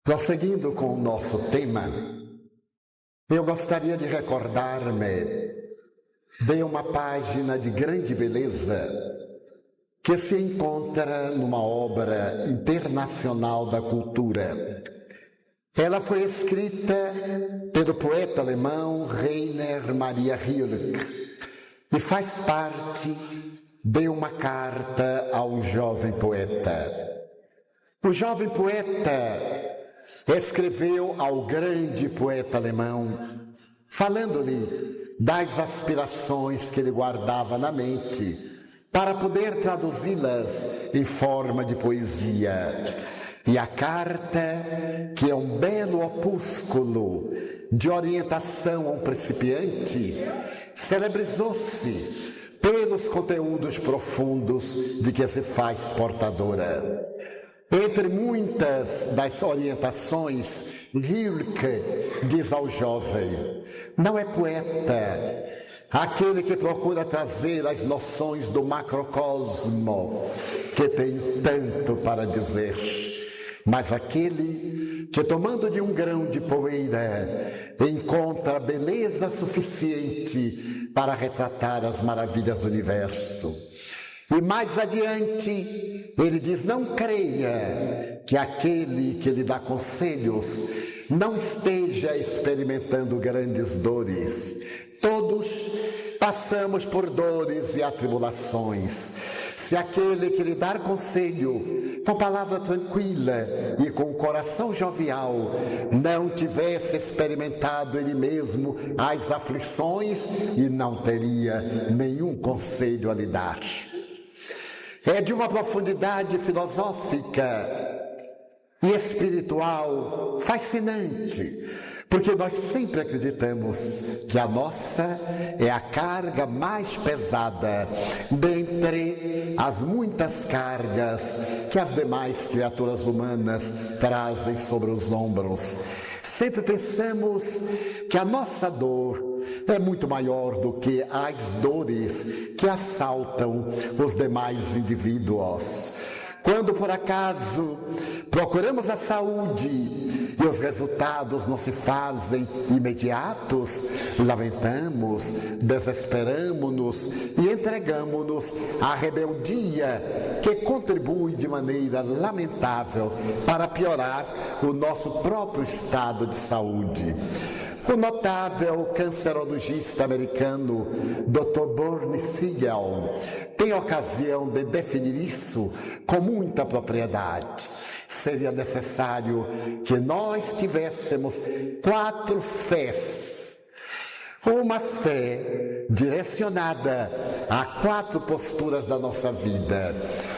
Prosseguindo com o nosso tema, eu gostaria de recordar-me de uma página de grande beleza que se encontra numa obra internacional da cultura. Ela foi escrita pelo poeta alemão Rainer Maria Rilke e faz parte de uma carta a um jovem poeta. O jovem poeta escreveu ao grande poeta alemão, falando-lhe das aspirações que ele guardava na mente para poder traduzi-las em forma de poesia. E a carta, que é um belo opúsculo de orientação a um principiante, celebrizou-se pelos conteúdos profundos de que se faz portadora. Entre muitas das orientações, Rilke diz ao jovem: não é poeta aquele que procura trazer as noções do macrocosmo, que tem tanto para dizer, mas aquele que, tomando de um grão de poeira, encontra beleza suficiente para retratar as maravilhas do universo. E mais adiante, ele diz: não creia que aquele que lhe dá conselhos não esteja experimentando grandes dores. Todos passamos por dores e atribulações. Se aquele que lhe dá conselho, com palavra tranquila e com coração jovial, não tivesse experimentado ele mesmo as aflições, e não teria nenhum conselho a lhe dar. É de uma profundidade filosófica e espiritual fascinante, porque nós sempre acreditamos que a nossa é a carga mais pesada dentre as muitas cargas que as demais criaturas humanas trazem sobre os ombros. Sempre pensamos que a nossa dor é muito maior do que as dores que assaltam os demais indivíduos. Quando por acaso procuramos a saúde e os resultados não se fazem imediatos, lamentamos, desesperamos-nos e entregamos-nos à rebeldia que contribui de maneira lamentável para piorar o nosso próprio estado de saúde. O notável cancerologista americano Dr. Bernie Siegel tem ocasião de definir isso com muita propriedade. Seria necessário que nós tivéssemos 4 fés. Uma fé direcionada a 4 posturas da nossa vida.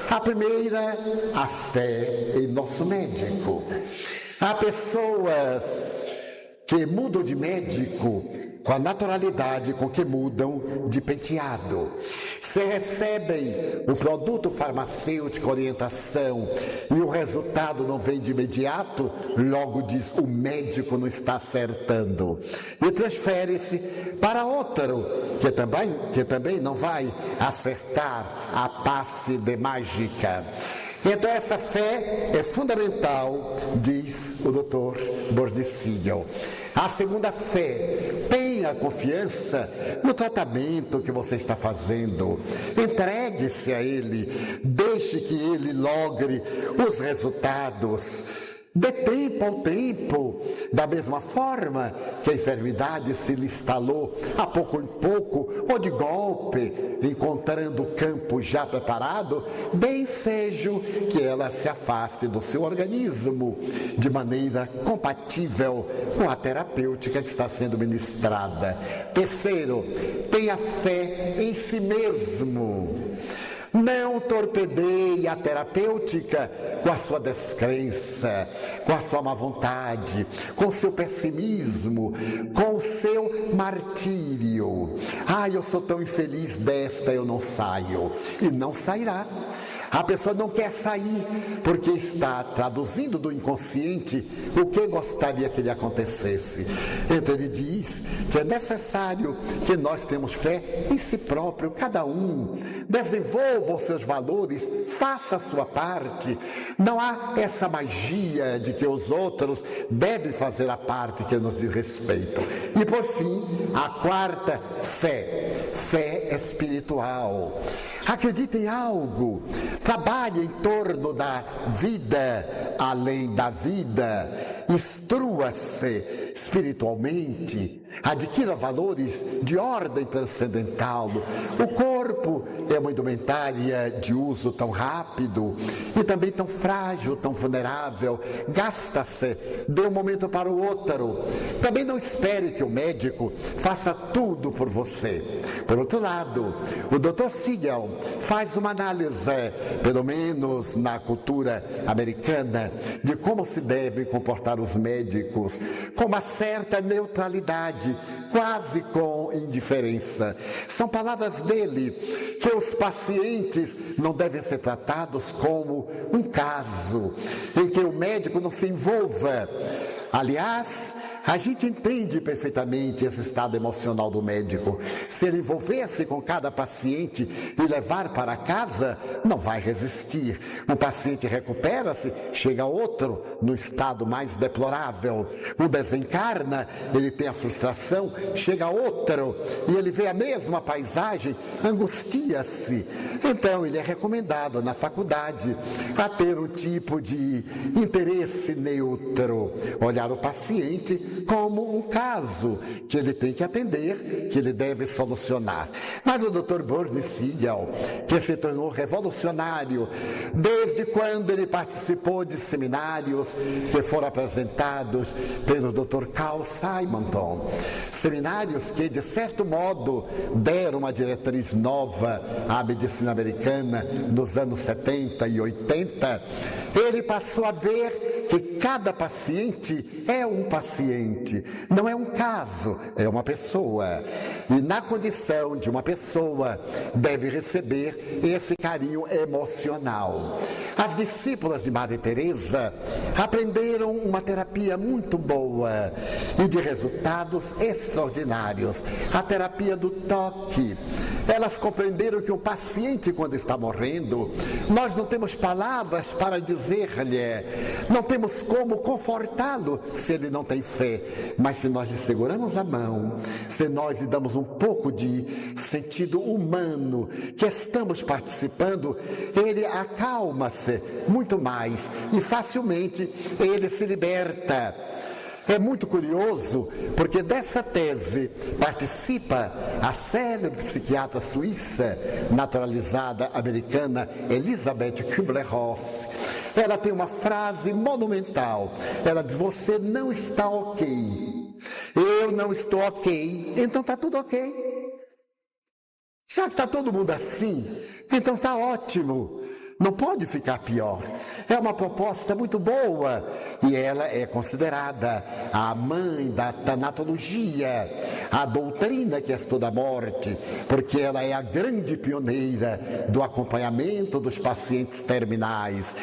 A primeira, a fé em nosso médico. Há pessoas que mudam de médico com a naturalidade com que mudam de penteado. Se recebem o produto farmacêutico, orientação, e o resultado não vem de imediato, logo diz: o médico não está acertando. E transfere-se para outro, que também não vai acertar a passe de mágica. Então essa fé é fundamental, diz o Dr. Bernie Siegel. A segunda fé, tenha confiança no tratamento que você está fazendo. Entregue-se a ele, deixe que ele logre os resultados. De tempo ao tempo, da mesma forma que a enfermidade se lhe instalou a pouco em pouco, ou de golpe, encontrando o campo já preparado, bem seja que ela se afaste do seu organismo de maneira compatível com a terapêutica que está sendo ministrada. Terceiro, tenha fé em si mesmo. Não torpedeie a terapêutica com a sua descrença, com a sua má vontade, com o seu pessimismo, com o seu martírio. Eu sou tão infeliz desta, eu não saio. E não sairá. A pessoa não quer sair porque está traduzindo do inconsciente o que gostaria que lhe acontecesse. Então ele diz que é necessário que nós tenhamos fé em si próprio, cada um. Desenvolva os seus valores, faça a sua parte. Não há essa magia de que os outros devem fazer a parte que nos diz respeito. E por fim, a quarta, fé espiritual. Acredite em algo, trabalhe em torno da vida, além da vida, instrua-se espiritualmente, adquira valores de ordem transcendental. O corpo é uma indumentária de uso tão rápido e também tão frágil, tão vulnerável, gasta-se de um momento para o outro. Também não espere que o médico faça tudo por você. Por outro lado, o Dr. Siegel faz uma análise, pelo menos na cultura americana, de como se devem comportar os médicos, com uma certa neutralidade, quase com indiferença. São palavras dele, que os pacientes não devem ser tratados como um caso, em que o médico não se envolva. Aliás, a gente entende perfeitamente esse estado emocional do médico. Se ele envolver-se com cada paciente e levar para casa, não vai resistir. Um paciente recupera-se, chega outro no estado mais deplorável. Um desencarna, ele tem a frustração, chega outro e ele vê a mesma paisagem, angustia-se. Então ele é recomendado na faculdade a ter um tipo de interesse neutro, olhar o paciente como um caso que ele tem que atender, que ele deve solucionar. Mas o Dr. Bernie Siegel, que se tornou revolucionário desde quando ele participou de seminários que foram apresentados pelo Dr. Carl Simonton, seminários que, de certo modo, deram uma diretriz nova à medicina americana nos anos 70 e 80, ele passou a ver que cada paciente é um paciente, não é um caso, é uma pessoa. E na condição de uma pessoa, deve receber esse carinho emocional. As discípulas de Madre Teresa aprenderam uma terapia muito boa e de resultados extraordinários, a terapia do toque. Elas compreenderam que o paciente, quando está morrendo, nós não temos palavras para dizer-lhe, não temos como confortá-lo se ele não tem fé, mas se nós lhe seguramos a mão, se nós lhe damos um pouco de sentido humano, que estamos participando, ele acalma-se muito mais e facilmente ele se liberta. É muito curioso, porque dessa tese participa a célebre psiquiatra suíça, naturalizada americana, Elisabeth Kübler-Ross. Ela tem uma frase monumental. Ela diz: você não está ok. Eu não estou ok, então está tudo ok. Já que está todo mundo assim, então está ótimo. Não pode ficar pior. É uma proposta muito boa e ela é considerada a mãe da tanatologia, a doutrina que estuda a morte, porque ela é a grande pioneira do acompanhamento dos pacientes terminais,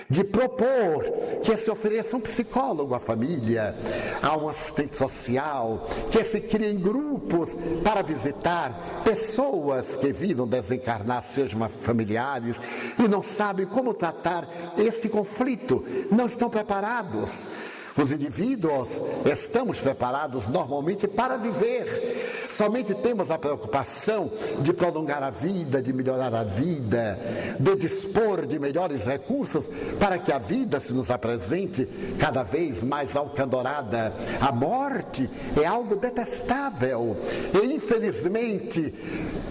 de propor que se ofereça um psicólogo à família, a um assistente social, que se criem grupos para visitar pessoas que viram desencarnar seus familiares e não sabem como tratar esse conflito, não estão preparados. Os indivíduos estamos preparados normalmente para viver. Somente temos a preocupação de prolongar a vida, de melhorar a vida, de dispor de melhores recursos para que a vida se nos apresente cada vez mais alcandorada. A morte é algo detestável e, infelizmente,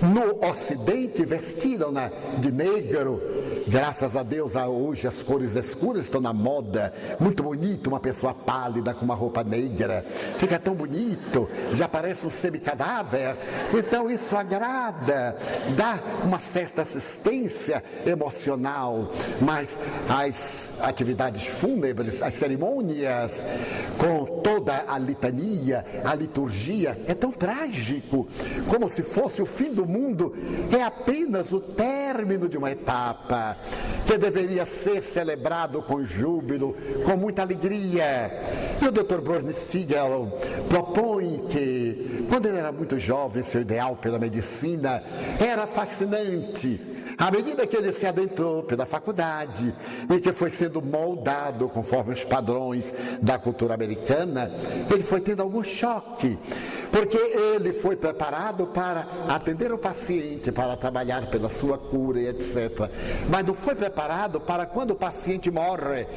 no Ocidente vestiram-na de negro. Graças a Deus, hoje as cores escuras estão na moda. Muito bonito, uma pessoa pálida com uma roupa negra. Fica tão bonito, já parece um semicadáver. Então isso agrada, dá uma certa assistência emocional. Mas as atividades fúnebres, as cerimônias, com toda a litania, a liturgia, é tão trágico, como se fosse o fim do mundo. É apenas o término término de uma etapa que deveria ser celebrado com júbilo, com muita alegria. E o Dr. Bernie Siegel propõe que, quando ele era muito jovem, seu ideal pela medicina era fascinante. À medida que ele se adentrou pela faculdade e que foi sendo moldado conforme os padrões da cultura americana, ele foi tendo algum choque, porque ele foi preparado para atender o paciente, para trabalhar pela sua cura e etc. Mas não foi preparado para quando o paciente morre,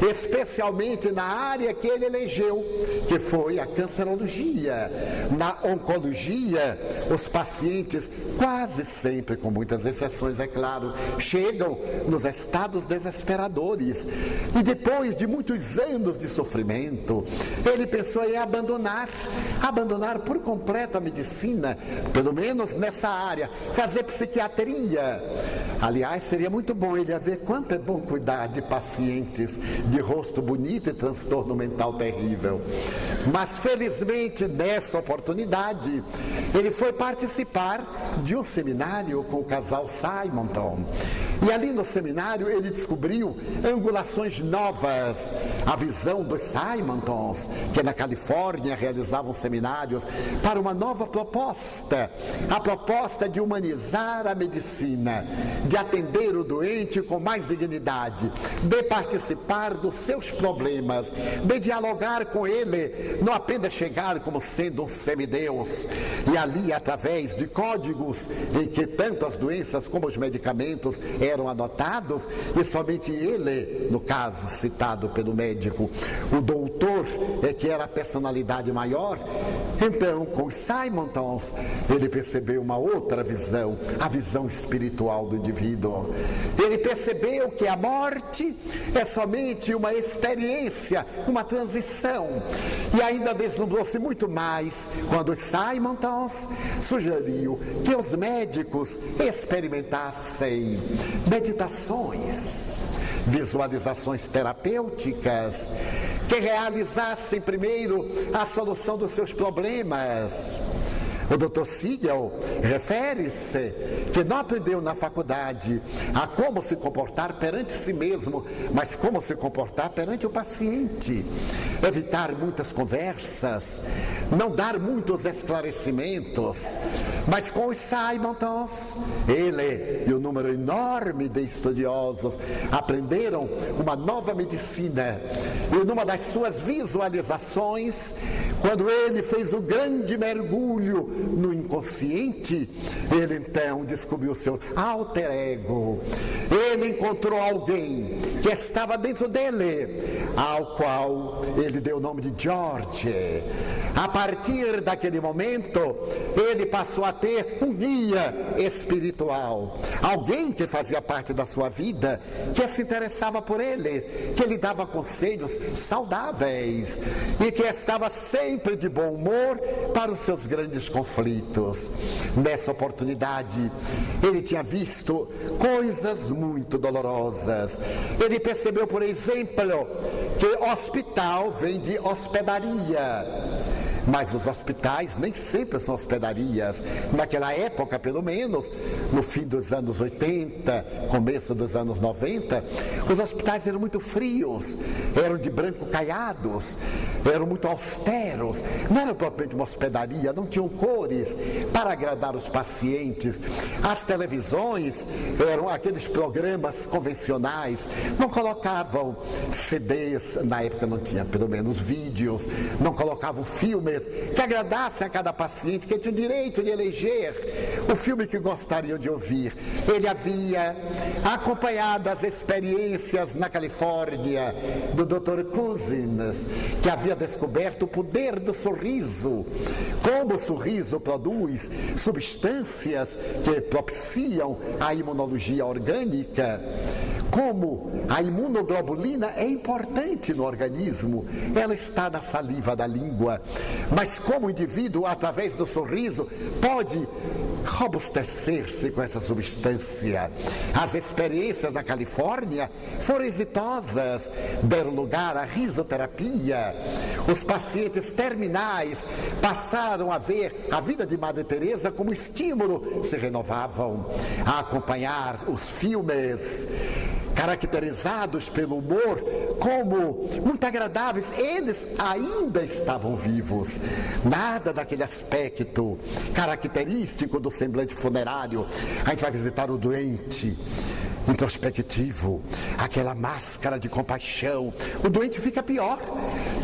especialmente na área que ele elegeu, que foi a cancerologia. Na oncologia, os pacientes, quase sempre, com muitas exceções, é claro, chegam nos estados desesperadores. E depois de muitos anos de sofrimento, ele pensou em abandonar por completo a medicina, pelo menos nessa área, fazer psiquiatria. Aliás, seria muito bom ele ver quanto é bom cuidar de pacientes de rosto bonito e transtorno mental terrível. Mas felizmente, nessa oportunidade, ele foi participar de um seminário com o casal Simonton. E ali no seminário ele descobriu angulações novas. A visão dos Simontons, que na Califórnia realizavam seminários para uma nova proposta. A proposta de humanizar a medicina, de atender o doente com mais dignidade, de participar dos seus problemas, de dialogar com ele, não apenas chegar como sendo um semideus. E ali, através de códigos em que tanto as doenças como os medicamentos eram anotados, e somente ele, no caso citado pelo médico, o doutor, que era a personalidade maior. Então, com os Simontons, ele percebeu uma outra visão, a visão espiritual do indivíduo. Ele percebeu que a morte é somente uma experiência, uma transição. E ainda deslumbrou-se muito mais quando os Simontons sugeriu que os médicos experimentassem meditações, visualizações terapêuticas, que realizassem primeiro a solução dos seus problemas. O Dr. Siegel refere-se que não aprendeu na faculdade a como se comportar perante si mesmo, mas como se comportar perante o paciente. Evitar muitas conversas, não dar muitos esclarecimentos. Mas com os Simontons, ele e um número enorme de estudiosos aprenderam uma nova medicina. E numa das suas visualizações, quando ele fez o grande mergulho no inconsciente, ele então descobriu o seu alter ego. Ele encontrou alguém que estava dentro dele, ao qual ele deu o nome de George. A partir daquele momento, ele passou a ter um guia espiritual, alguém que fazia parte da sua vida, que se interessava por ele, que lhe dava conselhos saudáveis e que estava sempre de bom humor para os seus grandes conflitos. Nessa oportunidade, ele tinha visto coisas muito dolorosas. Ele percebeu, por exemplo, que hospital vem de hospedaria. Mas os hospitais nem sempre são hospedarias. Naquela época, pelo menos, no fim dos anos 80, começo dos anos 90, os hospitais eram muito frios, eram de branco caiados, eram muito austeros. Não era propriamente uma hospedaria, não tinham cores para agradar os pacientes. As televisões eram aqueles programas convencionais, não colocavam CDs, na época não tinha pelo menos vídeos, não colocavam filmes que agradassem a cada paciente, que tinha o direito de eleger o filme que gostariam de ouvir. Ele havia acompanhado as experiências na Califórnia do Dr. Cousins, que havia descoberto o poder do sorriso, como o sorriso produz substâncias que propiciam a imunologia orgânica, como a imunoglobulina é importante no organismo, ela está na saliva da língua, mas como o indivíduo, através do sorriso, pode robustecer-se com essa substância. As experiências na Califórnia foram exitosas, deram lugar à risoterapia. Os pacientes terminais passaram a ver a vida de Madre Teresa como estímulo, se renovavam a acompanhar os filmes caracterizados pelo humor como muito agradáveis. Eles ainda estavam vivos. Nada daquele aspecto característico do semblante funerário. A gente vai visitar o doente introspectivo, aquela máscara de compaixão. O doente fica pior.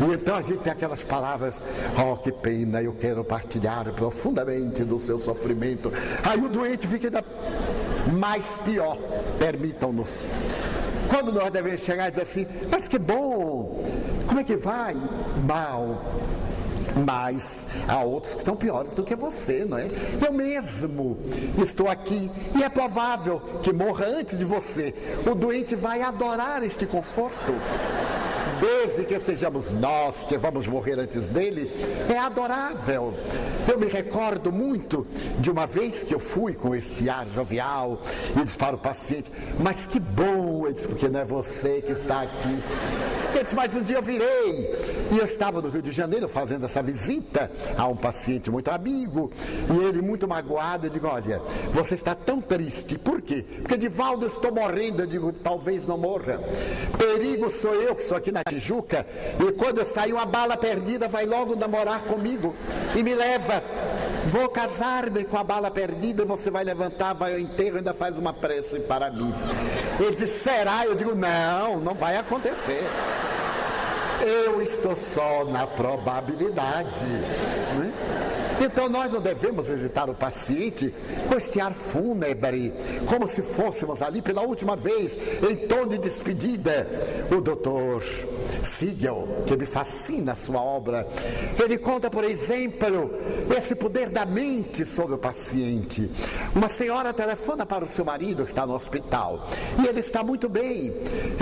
E então a gente tem aquelas palavras: oh, que pena, eu quero partilhar profundamente do seu sofrimento. Aí o doente fica ainda mais pior. Permitam-nos. Quando nós devemos chegar e dizer assim: mas que bom, como é que vai? Mal. Mas há outros que estão piores do que você, não é? Eu mesmo estou aqui e é provável que morra antes de você. O doente vai adorar este conforto. Desde que sejamos nós que vamos morrer antes dele, é adorável. Eu me recordo muito de uma vez que eu fui com este ar jovial e disse para o paciente: mas que bom, ele disse, porque não é você que está aqui. Ele disse: mas um dia eu virei, e eu estava no Rio de Janeiro fazendo essa visita a um paciente muito amigo, e ele muito magoado. Eu digo: olha, você está tão triste, por quê? Porque Divaldo, eu estou morrendo. Eu digo: talvez não morra. Perigo sou eu que sou aqui na Tijuca, e quando eu sair uma bala perdida vai logo namorar comigo e me leva. Vou casar-me com a bala perdida e você vai levantar, vai ao enterro e ainda faz uma prece para mim. Ele disse: será? Eu digo: não, não vai acontecer. Eu estou só na probabilidade, né? Então nós não devemos visitar o paciente com este ar fúnebre, como se fôssemos ali pela última vez, em tom de despedida. O doutor Siegel, que me fascina a sua obra, ele conta, por exemplo, esse poder da mente sobre o paciente. Uma senhora telefona para o seu marido que está no hospital e ele está muito bem.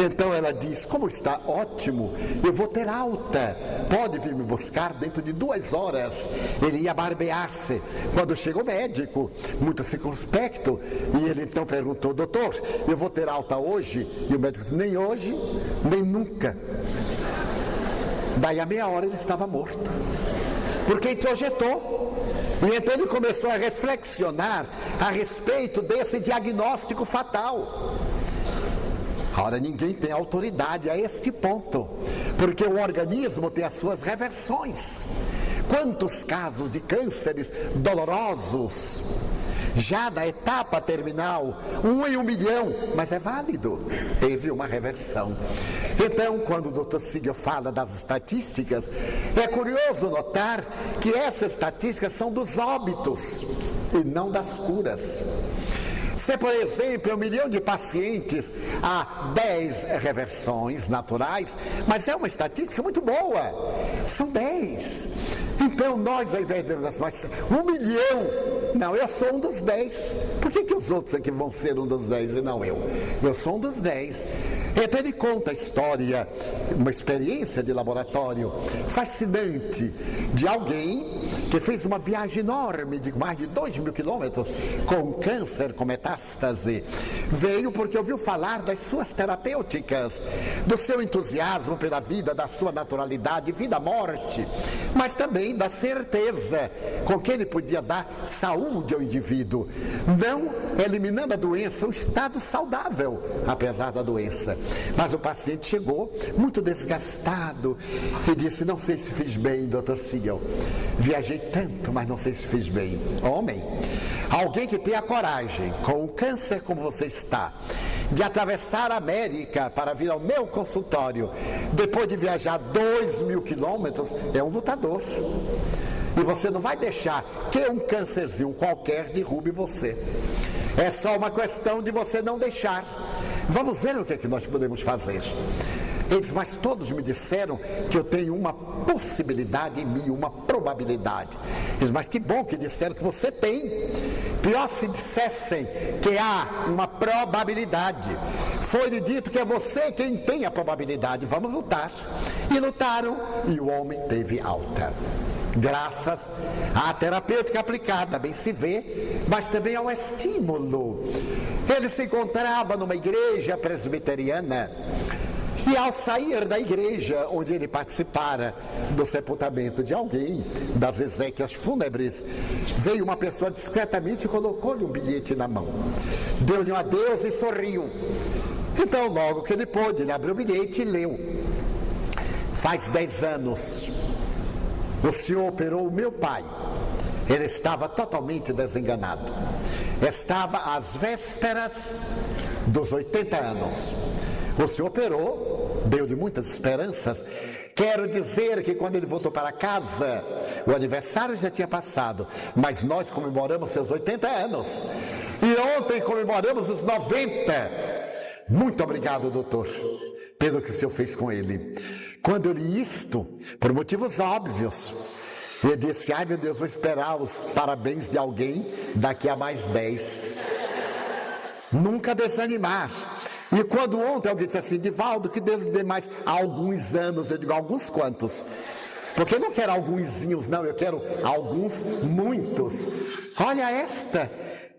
Então ela diz: como está? Ótimo, eu vou ter alta, pode vir me buscar dentro de 2 horas. Ele ia barbear-se quando chega o médico, muito circunspecto, e ele então perguntou: doutor, eu vou ter alta hoje? E o médico disse: nem hoje, nem nunca. Daí a meia hora ele estava morto, porque introjetou. E então ele começou a reflexionar a respeito desse diagnóstico fatal. Ora, ninguém tem autoridade a este ponto, porque o organismo tem as suas reversões. Quantos casos de cânceres dolorosos, já na etapa terminal, 1 em 1 milhão, mas é válido, teve uma reversão. Então, quando o Dr. Siegel fala das estatísticas, é curioso notar que essas estatísticas são dos óbitos e não das curas. Se, por exemplo, 1 milhão de pacientes, há 10 reversões naturais, mas é uma estatística muito boa, são 10. Então nós, ao invés de dizermos assim: 1 milhão, não, eu sou um dos 10. Por que os outros aqui vão ser um dos 10 e não eu? Eu sou um dos 10. Então ele conta a história, uma experiência de laboratório fascinante de alguém que fez uma viagem enorme de mais de 2.000 quilômetros com câncer, com metástase. Veio porque ouviu falar das suas terapêuticas, do seu entusiasmo pela vida, da sua naturalidade, vida-morte, mas também da certeza com que ele podia dar saúde ao indivíduo, não eliminando a doença, um estado saudável, apesar da doença. Mas o paciente chegou muito desgastado e disse: não sei se fiz bem, Dr. Siegel, viajei tanto, mas não sei se fiz bem. Homem, alguém que tem a coragem, com o câncer como você está, de atravessar a América para vir ao meu consultório, depois de viajar 2.000 quilômetros, é um lutador. E você não vai deixar que um câncerzinho qualquer derrube você. É só uma questão de você não deixar. Vamos ver o que é que nós podemos fazer. Eles, mas todos me disseram que eu tenho uma possibilidade em mim, uma probabilidade. Eles, mas que bom que disseram que você tem. Pior se dissessem que há uma probabilidade. Foi-lhe dito que é você quem tem a probabilidade. Vamos lutar. E lutaram, e o homem teve alta. graças à terapêutica aplicada, bem se vê, mas também ao estímulo. Ele se encontrava numa igreja presbiteriana e ao sair da igreja onde ele participara do sepultamento de alguém, das exéquias fúnebres, veio uma pessoa discretamente e colocou-lhe um bilhete na mão. Deu-lhe um adeus e sorriu. Então, logo que ele pôde, ele abriu o bilhete e leu: faz 10 anos, o senhor operou o meu pai. Ele estava totalmente desenganado. Estava às vésperas dos 80 anos. O senhor operou, deu-lhe muitas esperanças. Quero dizer que quando ele voltou para casa, o aniversário já tinha passado, mas nós comemoramos seus 80 anos. E ontem comemoramos os 90. Muito obrigado, doutor, pelo que o senhor fez com ele. Quando eu li isto, por motivos óbvios, eu disse: ai meu Deus, vou esperar os parabéns de alguém daqui a mais 10. Nunca desanimar. E quando ontem alguém disse assim: Divaldo, que Deus lhe dê mais alguns anos, eu digo: alguns quantos? Porque eu não quero algunzinhos, não, eu quero alguns muitos. Olha esta,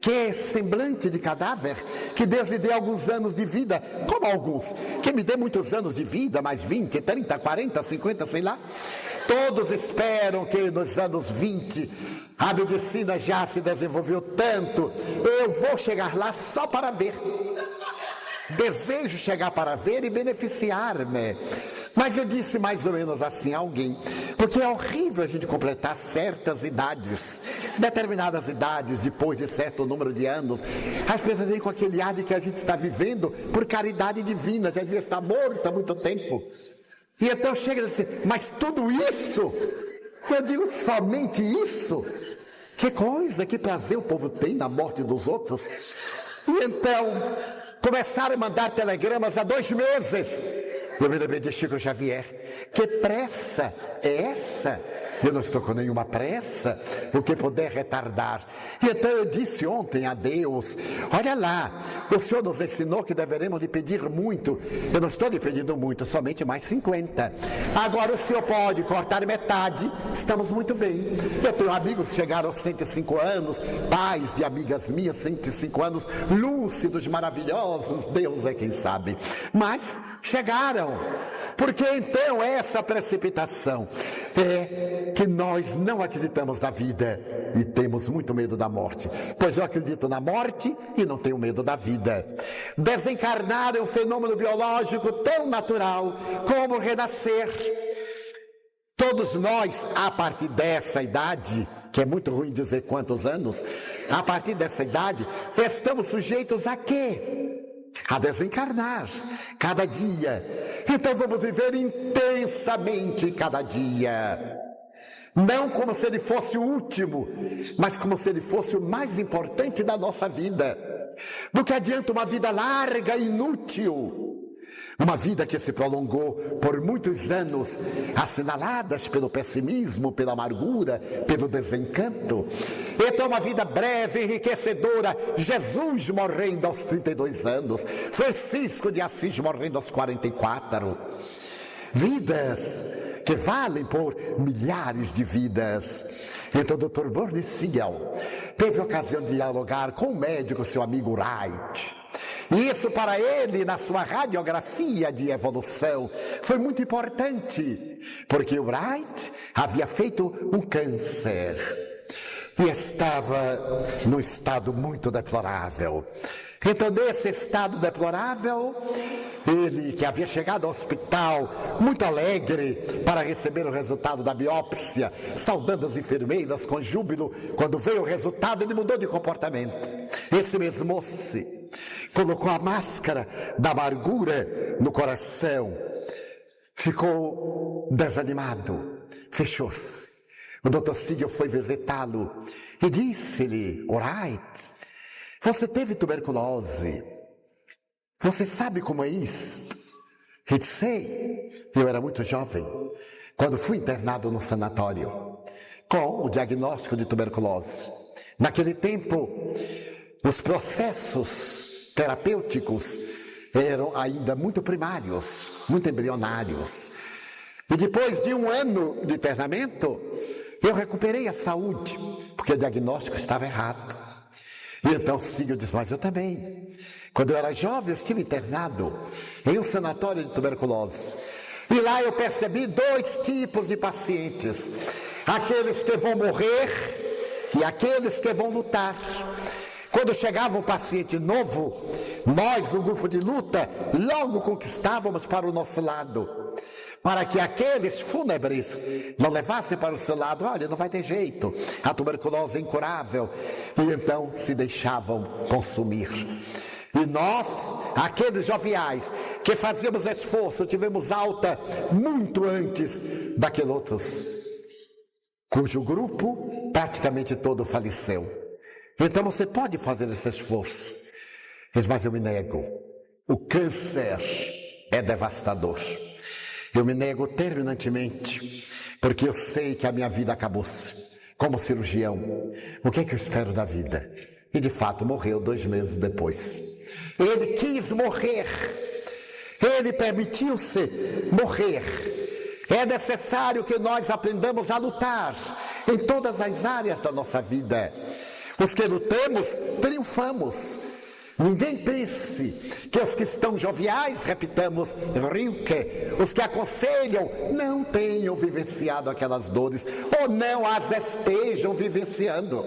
que é semblante de cadáver, que Deus lhe dê alguns anos de vida. Como alguns? Que me dê muitos anos de vida, mais 20, 30, 40, 50, sei lá. Todos esperam que nos anos 20 a medicina já se desenvolveu tanto. Eu vou chegar lá só para ver. Desejo chegar para ver e beneficiar-me. Mas eu disse mais ou menos assim a alguém, porque é horrível a gente completar certas idades, determinadas idades, depois de certo número de anos. As pessoas vêm com aquele ar de que a gente está vivendo por caridade divina, já devia estar morto há muito tempo. E então chega e diz assim: mas tudo isso? Eu digo: somente isso? Que coisa, que prazer o povo tem na morte dos outros. E então começaram a mandar telegramas há 2 meses. Eu me lembrei de Chico Xavier. Que pressa é essa? Eu não estou com nenhuma pressa, o que puder retardar. E então eu disse ontem a Deus: olha lá, o Senhor nos ensinou que deveremos lhe pedir muito. Eu não estou lhe pedindo muito, somente mais 50. Agora o Senhor pode cortar metade, estamos muito bem. Eu tenho amigos que chegaram aos 105 anos, pais de amigas minhas, 105 anos, lúcidos, maravilhosos, Deus é quem sabe. Mas chegaram. Porque então essa precipitação é que nós não acreditamos na vida e temos muito medo da morte. Pois eu acredito na morte e não tenho medo da vida. Desencarnar é um fenômeno biológico tão natural como renascer. Todos nós, a partir dessa idade, que é muito ruim dizer quantos anos, a partir dessa idade, estamos sujeitos a quê? A desencarnar cada dia. Então vamos viver intensamente cada dia, não como se ele fosse o último, mas como se ele fosse o mais importante da nossa vida. Do que adianta uma vida larga e inútil, uma vida que se prolongou por muitos anos, assinaladas pelo pessimismo, pela amargura, pelo desencanto. Então uma vida breve, enriquecedora. Jesus morrendo aos 32 anos, Francisco de Assis morrendo aos 44. Vidas que valem por milhares de vidas. Então o Dr. Bernie Siegel teve a ocasião de dialogar com o médico, seu amigo Wright. E isso para ele, na sua radiografia de evolução, foi muito importante, porque o Wright havia feito um câncer e estava num estado muito deplorável. Então, nesse estado deplorável, ele, que havia chegado ao hospital muito alegre para receber o resultado da biópsia, saudando as enfermeiras com júbilo, quando veio o resultado, ele mudou de comportamento. Esse mesmo-se colocou a máscara da amargura no coração, ficou desanimado, fechou-se. O Dr. Siegel foi visitá-lo e disse-lhe: Wright, você teve tuberculose, você sabe como é isto? Ele disse: sei, eu era muito jovem, quando fui internado no sanatório, com o diagnóstico de tuberculose. Naquele tempo, os processos terapêuticos eram ainda muito primários, muito embrionários. E depois de 1 ano de internamento, eu recuperei a saúde, porque o diagnóstico estava errado. E então Sírio diz, mas eu também. Quando eu era jovem, eu estive internado em um sanatório de tuberculose. E lá eu percebi 2 tipos de pacientes. Aqueles que vão morrer e aqueles que vão lutar. Quando chegava um paciente novo, nós, o grupo de luta, logo conquistávamos para o nosso lado. Para que aqueles fúnebres não levassem para o seu lado, olha, não vai ter jeito, a tuberculose é incurável. E então se deixavam consumir. E nós, aqueles joviais, que fazíamos esforço, tivemos alta muito antes daqueles outros, cujo grupo praticamente todo faleceu. Então você pode fazer esse esforço. Mas eu me nego. O câncer é devastador. Eu me nego terminantemente, porque eu sei que a minha vida acabou-se. Como cirurgião, o que é que eu espero da vida? E de fato morreu 2 meses depois. Ele quis morrer. Ele permitiu-se morrer. É necessário que nós aprendamos a lutar em todas as áreas da nossa vida. Os que lutamos, triunfamos. Ninguém pense que os que estão joviais, repitamos, Rilke, os que aconselham, não tenham vivenciado aquelas dores, ou não as estejam vivenciando.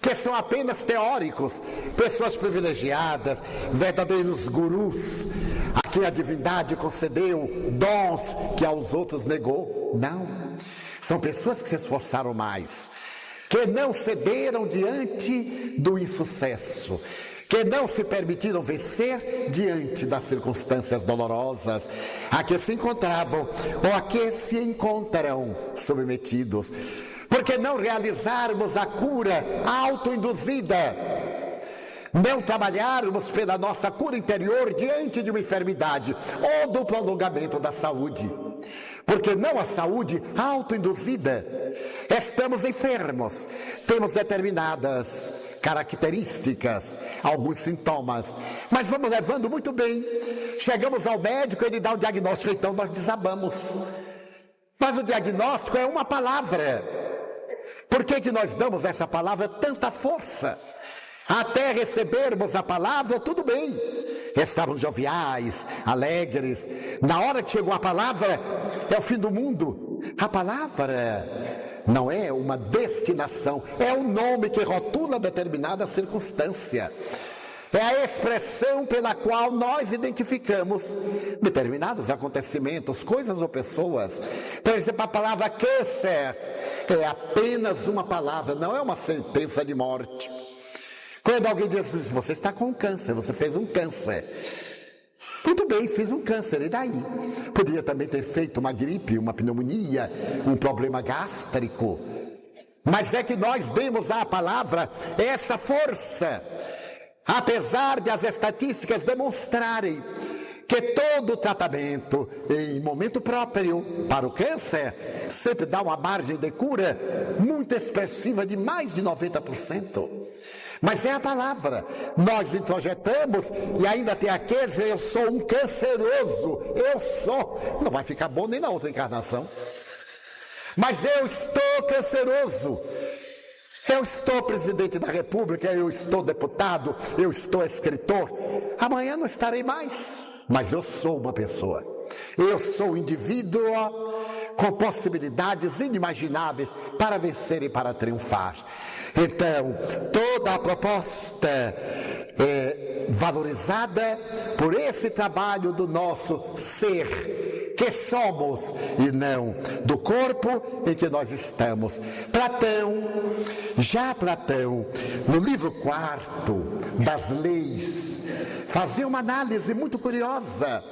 Que são apenas teóricos, pessoas privilegiadas, verdadeiros gurus, a quem a divindade concedeu dons que aos outros negou. Não, são pessoas que se esforçaram mais, que não cederam diante do insucesso, que não se permitiram vencer diante das circunstâncias dolorosas a que se encontravam ou a que se encontram submetidos. Porque não realizarmos a cura autoinduzida, não trabalharmos pela nossa cura interior diante de uma enfermidade ou do prolongamento da saúde. Porque não a saúde autoinduzida. Estamos enfermos, temos determinadas características, alguns sintomas, mas vamos levando muito bem. Chegamos ao médico, ele dá o diagnóstico, então nós desabamos. Mas o diagnóstico é uma palavra. Por que nós damos essa palavra tanta força? Até recebermos a palavra, tudo bem. Estávamos joviais, alegres. Na hora que chegou a palavra, é o fim do mundo. A palavra não é uma destinação, é um nome que rotula determinada circunstância. É a expressão pela qual nós identificamos determinados acontecimentos, coisas ou pessoas. Por exemplo, a palavra câncer é apenas uma palavra, não é uma sentença de morte. Quando alguém diz, você está com câncer, você fez um câncer. Muito bem, fiz um câncer, e daí? Poderia também ter feito uma gripe, uma pneumonia, um problema gástrico. Mas é que nós demos à palavra essa força. Apesar de as estatísticas demonstrarem que todo tratamento em momento próprio para o câncer sempre dá uma margem de cura muito expressiva de mais de 90%. Mas é a palavra, nós introjetamos e ainda tem aqueles, eu sou um canceroso, eu sou, não vai ficar bom nem na outra encarnação. Mas eu estou canceroso. Eu estou presidente da República, eu estou deputado, eu estou escritor. Amanhã não estarei mais, mas eu sou uma pessoa. Eu sou um indivíduo com possibilidades inimagináveis para vencer e para triunfar. Então, toda a proposta é valorizada por esse trabalho do nosso ser, que somos, e não do corpo em que nós estamos. Platão, no livro 4 das leis, fazia uma análise muito curiosa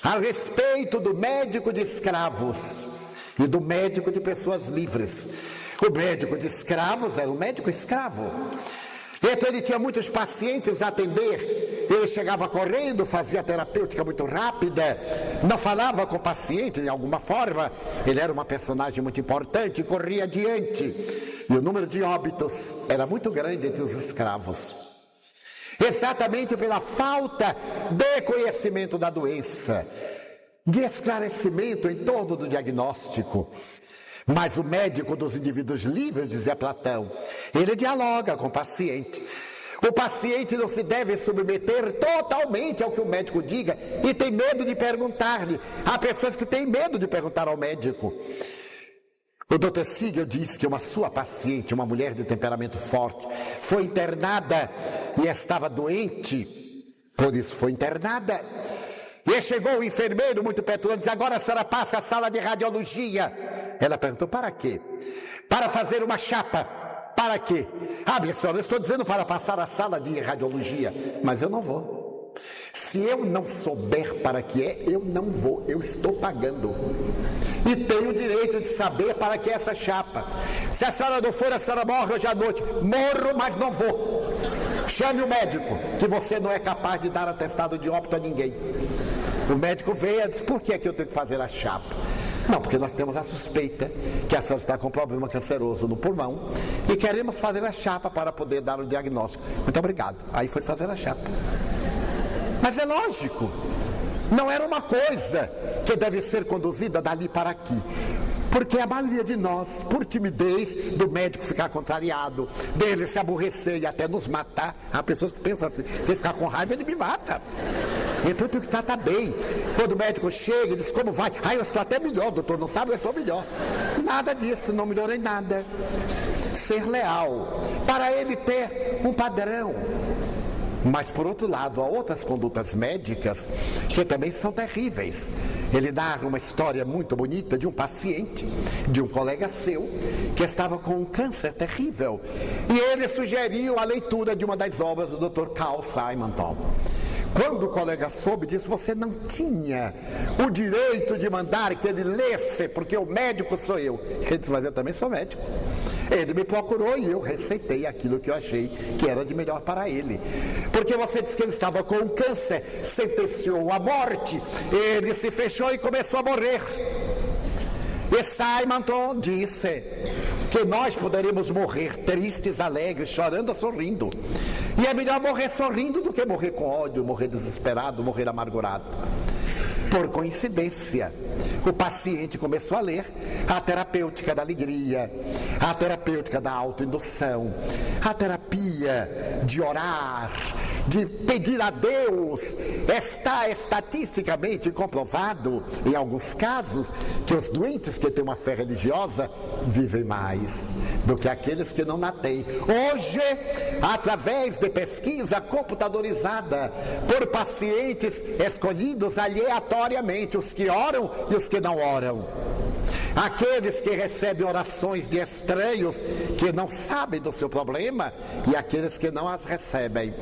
a respeito do médico de escravos e do médico de pessoas livres. O médico de escravos era um médico escravo. Então ele tinha muitos pacientes a atender. Ele chegava correndo, fazia terapêutica muito rápida, não falava com o paciente de alguma forma. Ele era uma personagem muito importante, corria adiante. E o número de óbitos era muito grande entre os escravos. Exatamente pela falta de conhecimento da doença, de esclarecimento em torno do diagnóstico. Mas o médico dos indivíduos livres, dizia Platão, ele dialoga com o paciente. O paciente não se deve submeter totalmente ao que o médico diga e tem medo de perguntar-lhe. Há pessoas que têm medo de perguntar ao médico. O Dr. Siegel diz que uma sua paciente, uma mulher de temperamento forte, foi internada e estava doente, por isso foi internada. E chegou o enfermeiro muito petulante, disse: agora a senhora passa à sala de radiologia. Ela perguntou: para quê? Para fazer uma chapa. Para quê? Ah, minha senhora, eu estou dizendo para passar à sala de radiologia, mas eu não vou. Se eu não souber para que é, eu não vou, eu estou pagando. E tenho o direito de saber para que é essa chapa. Se a senhora não for, a senhora morre hoje à noite. Morro, mas não vou. Chame o médico, que você não é capaz de dar atestado de óbito a ninguém. O médico veio e disse: por que é que eu tenho que fazer a chapa? Não, porque nós temos a suspeita que a senhora está com um problema canceroso no pulmão e queremos fazer a chapa para poder dar o diagnóstico. Muito obrigado. Aí foi fazer a chapa. Mas é lógico, não era uma coisa que deve ser conduzida dali para aqui. Porque a maioria de nós, por timidez do médico ficar contrariado, dele se aborrecer e até nos matar, há pessoas que pensam assim: se ele ficar com raiva, ele me mata. Então eu tenho que tratar bem. Quando o médico chega e diz: como vai? Ah, eu estou até melhor, doutor, não sabe, eu estou melhor. Nada disso, não melhorei nada. Ser leal, para ele ter um padrão. Mas, por outro lado, há outras condutas médicas que também são terríveis. Ele narra uma história muito bonita de um paciente, de um colega seu, que estava com um câncer terrível. E ele sugeriu a leitura de uma das obras do Dr. Carl Simonton. Quando o colega soube disso, você não tinha o direito de mandar que ele lesse, porque o médico sou eu. Ele disse: mas eu também sou médico. Ele me procurou e eu receitei aquilo que eu achei que era de melhor para ele. Porque você disse que ele estava com um câncer, sentenciou a morte, ele se fechou e começou a morrer. E Simonton disse que nós poderíamos morrer tristes, alegres, chorando ou sorrindo. E é melhor morrer sorrindo do que morrer com ódio, morrer desesperado, morrer amargurado. Por coincidência, o paciente começou a ler a terapêutica da alegria, a terapêutica da autoindução, a terapia de orar, de pedir a Deus. Está estatisticamente comprovado, em alguns casos, que os doentes que têm uma fé religiosa vivem mais do que aqueles que não a têm. Hoje, através de pesquisa computadorizada por pacientes escolhidos aleatoriamente, os que oram e os que não oram, aqueles que recebem orações de estranhos que não sabem do seu problema e aqueles que não as recebem,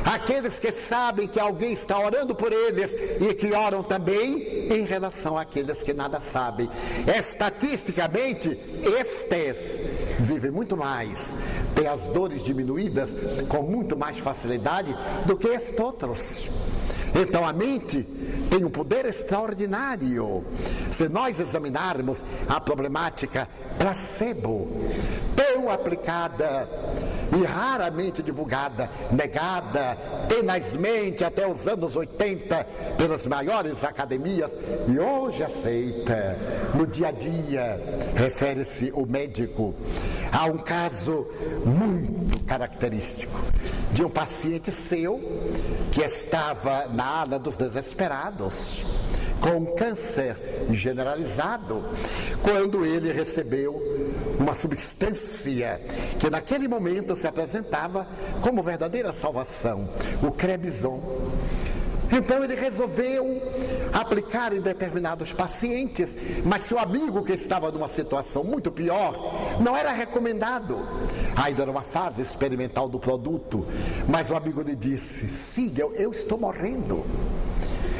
aqueles que sabem que alguém está orando por eles e que oram também em relação àqueles que nada sabem. Estatisticamente, estes vivem muito mais, têm as dores diminuídas com muito mais facilidade do que estes outros. Então a mente tem um poder extraordinário. Se nós examinarmos a problemática placebo, tão aplicada e raramente divulgada, negada tenazmente até os anos 80 pelas maiores academias e hoje aceita no dia a dia, refere-se o médico a um caso muito característico de um paciente seu que estava na ala dos desesperados, com câncer generalizado, quando ele recebeu uma substância que naquele momento se apresentava como verdadeira salvação, o Crebizon. Então ele resolveu aplicar em determinados pacientes, mas seu amigo que estava numa situação muito pior, não era recomendado. Ainda era uma fase experimental do produto, mas o amigo lhe disse: siga, eu estou morrendo,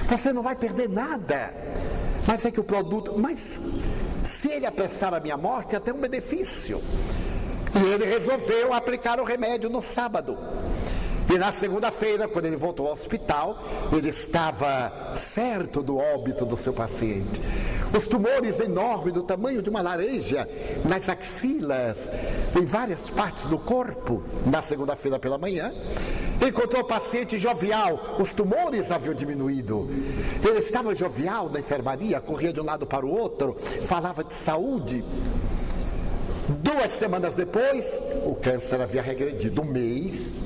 você não vai perder nada, mas é que o produto, mas se ele apressar a minha morte, é até um benefício. E ele resolveu aplicar o remédio no sábado. E na segunda-feira, quando ele voltou ao hospital, ele estava certo do óbito do seu paciente. Os tumores enormes, do tamanho de uma laranja, nas axilas, em várias partes do corpo. Na segunda-feira pela manhã, encontrou o paciente jovial, os tumores haviam diminuído. Ele estava jovial na enfermaria, corria de um lado para o outro, falava de saúde. 2 semanas depois, o câncer havia regredido. Um mês,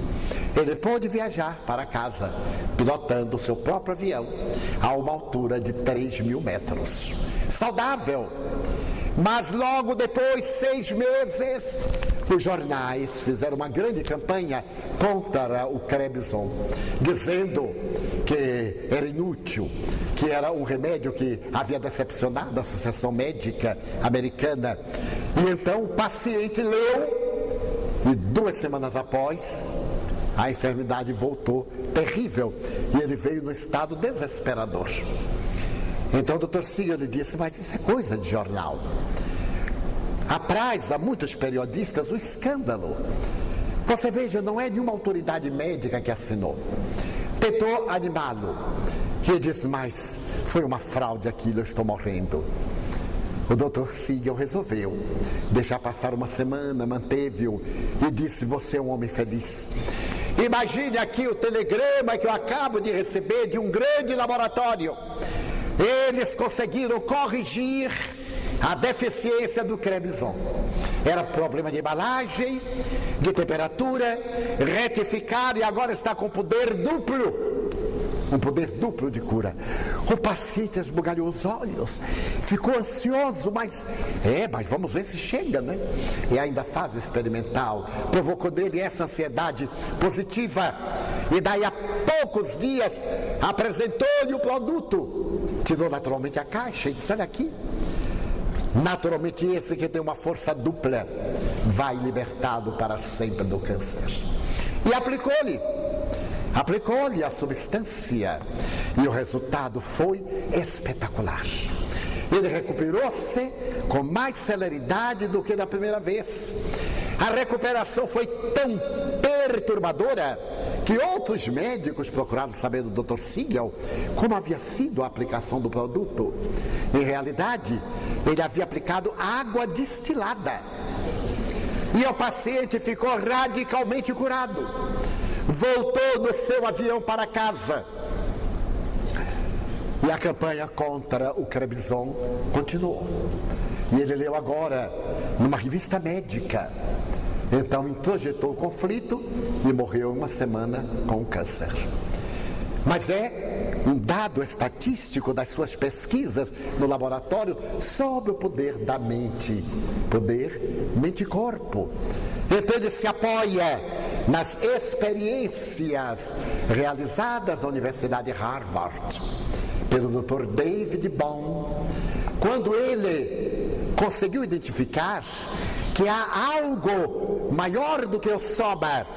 ele pôde viajar para casa, pilotando o seu próprio avião, a uma altura de 3.000 metros. Saudável! Mas logo depois, 6 meses, os jornais fizeram uma grande campanha contra o Krebson, dizendo que era inútil, que era um remédio que havia decepcionado a Associação Médica Americana. E então o paciente leu, e 2 semanas após, a enfermidade voltou terrível, e ele veio no estado desesperador. Então o Dr. Siegel disse, mas isso é coisa de jornal. Apraz a muitos periodistas o escândalo. Você veja, não é nenhuma autoridade médica que assinou. Tentou animá-lo. E ele disse, mas foi uma fraude aquilo, eu estou morrendo. O Dr. Siegel resolveu deixar passar uma semana, manteve-o e disse, você é um homem feliz. Imagine aqui o telegrama que eu acabo de receber de um grande laboratório. Eles conseguiram corrigir a deficiência do Krebson. Era problema de embalagem, de temperatura, retificar, e agora está com poder duplo. Um poder duplo de cura. O paciente esbugalhou os olhos, ficou ansioso, mas vamos ver se chega, né? E ainda fase experimental provocou nele essa ansiedade positiva. E daí a poucos dias apresentou-lhe o produto. Tirou naturalmente a caixa e disse, olha aqui. Naturalmente esse que tem uma força dupla vai libertá-lo para sempre do câncer. E aplicou-lhe a substância, e o resultado foi espetacular. Ele recuperou-se com mais celeridade do que da primeira vez. A recuperação foi tão perturbadora que outros médicos procuraram saber do Dr. Siegel como havia sido a aplicação do produto. Em realidade, ele havia aplicado água destilada. E o paciente ficou radicalmente curado. Voltou no seu avião para casa. E a campanha contra o Krebson continuou. E ele leu agora numa revista médica. Então introjetou o conflito e morreu em uma semana com o câncer. Mas é um dado estatístico das suas pesquisas no laboratório sobre o poder da mente. Poder mente-corpo. Então ele se apoia nas experiências realizadas na Universidade de Harvard pelo Dr. David Bohm, quando ele conseguiu identificar que há algo maior do que o soma,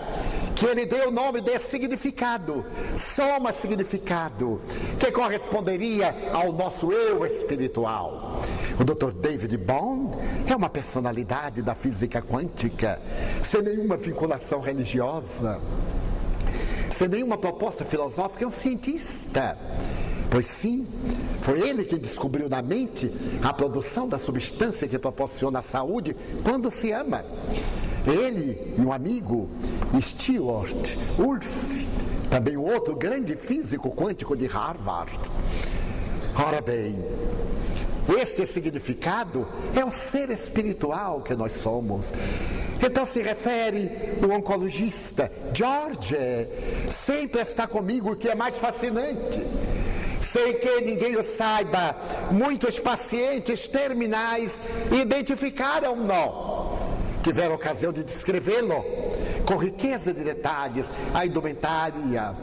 que ele deu o nome de significado, soma significado, que corresponderia ao nosso eu espiritual. O Dr. David Bohm é uma personalidade da física quântica, sem nenhuma vinculação religiosa, sem nenhuma proposta filosófica, é um cientista. Pois sim, foi ele que descobriu na mente a produção da substância que proporciona a saúde quando se ama. Ele e um amigo, Stewart Wolf, também um outro grande físico quântico de Harvard. Ora bem, este significado é o ser espiritual que nós somos. Então se refere o oncologista, George, sempre está comigo, o que é mais fascinante. Sem que ninguém o saiba, muitos pacientes terminais identificaram-no. Tiveram ocasião de descrevê-lo com riqueza de detalhes, a indumentária,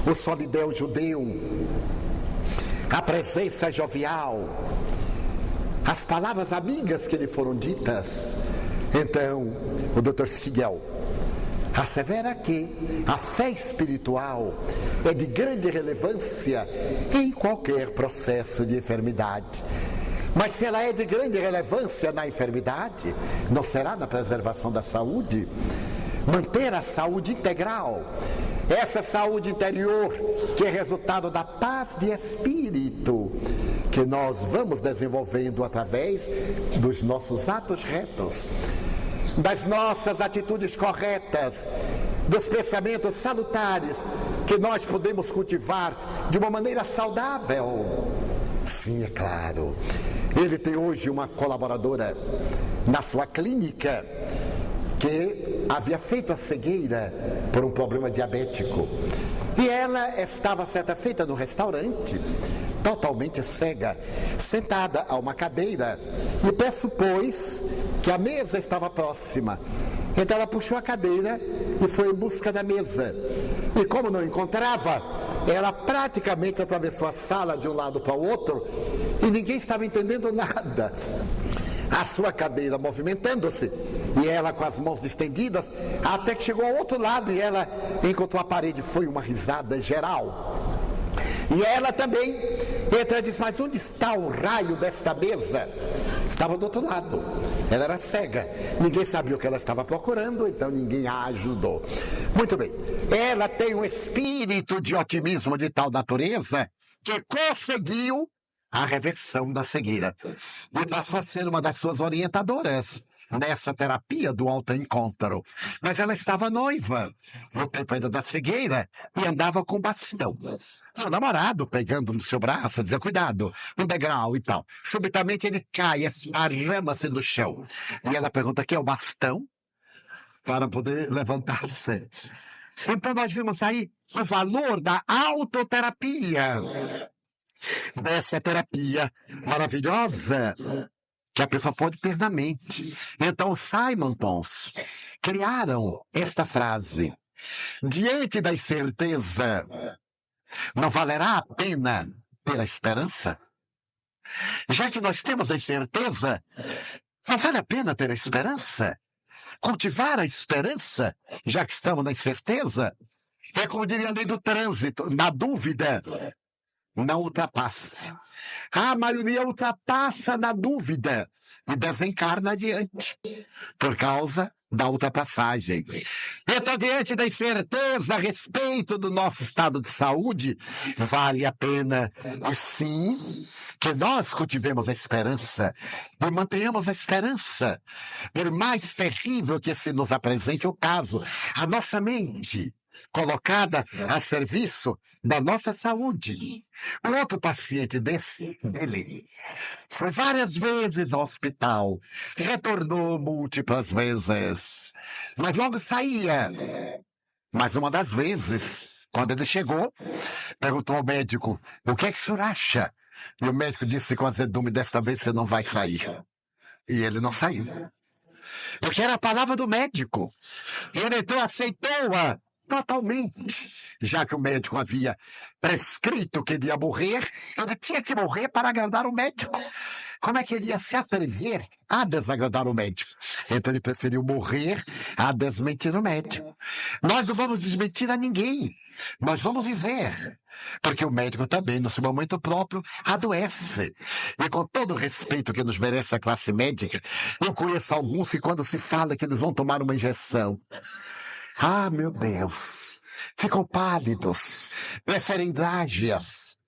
o solideu judeu, a presença jovial, as palavras amigas que lhe foram ditas. Então, o Dr. Siegel assevera que a fé espiritual é de grande relevância em qualquer processo de enfermidade. Mas se ela é de grande relevância na enfermidade, não será na preservação da saúde? Manter a saúde integral, essa saúde interior que é resultado da paz de espírito que nós vamos desenvolvendo através dos nossos atos retos, das nossas atitudes corretas, dos pensamentos salutares que nós podemos cultivar de uma maneira saudável. Sim, é claro. Ele tem hoje uma colaboradora na sua clínica que havia feito a cegueira por um problema diabético. E ela estava certa feita no restaurante, totalmente cega, sentada a uma cadeira, e pressupôs que a mesa estava próxima. Então ela puxou a cadeira e foi em busca da mesa. E como não encontrava, ela praticamente atravessou a sala de um lado para o outro e ninguém estava entendendo nada. A sua cadeira movimentando-se e ela com as mãos estendidas, até que chegou ao outro lado e ela encontrou a parede. Foi uma risada geral. E ela também entra e diz: mas onde está o raio desta mesa? Estava do outro lado. Ela era cega, ninguém sabia o que ela estava procurando, então ninguém a ajudou. Muito bem, ela tem um espírito de otimismo de tal natureza que conseguiu a reversão da cegueira e passou a ser uma das suas orientadoras nessa terapia do autoencontro. Mas ela estava noiva no tempo ainda da cegueira e andava com bastão. O namorado pegando no seu braço, dizia: cuidado, um degrau e tal. Subitamente ele cai, arrama-se no chão. E ela pergunta: que é o bastão? Para poder levantar-se. Então nós vimos aí o valor da autoterapia, dessa terapia maravilhosa que a pessoa pode ter na mente. Então Simon Pons criaram esta frase: diante da incerteza, não valerá a pena ter a esperança? Já que nós temos a incerteza, não vale a pena ter a esperança? Cultivar a esperança, já que estamos na incerteza? É como diria a lei do trânsito: na dúvida, não ultrapasse. A maioria ultrapassa na dúvida e desencarna adiante, por causa da ultrapassagem. Então, diante da incerteza a respeito do nosso estado de saúde, vale a pena, e sim, que nós cultivemos a esperança e mantenhamos a esperança, por mais terrível que se nos apresente o caso. A nossa mente colocada a serviço da nossa saúde. Um outro paciente dele foi várias vezes ao hospital, retornou múltiplas vezes, mas logo saía. Mas uma das vezes, quando ele chegou, perguntou ao médico: o que é que o senhor acha? E o médico disse com azedume: desta vez você não vai sair. E ele não saiu, porque era a palavra do médico. E ele então aceitou-a totalmente. Já que o médico havia prescrito que ele ia morrer, ele tinha que morrer para agradar o médico. Como é que ele ia se atrever a desagradar o médico? Então ele preferiu morrer a desmentir o médico. Nós não vamos desmentir a ninguém. Nós vamos viver. Porque o médico também, no seu momento próprio, adoece. E com todo o respeito que nos merece a classe médica, eu conheço alguns que, quando se fala que eles vão tomar uma injeção, ah, meu Deus, ficam pálidos, preferem Drágeas.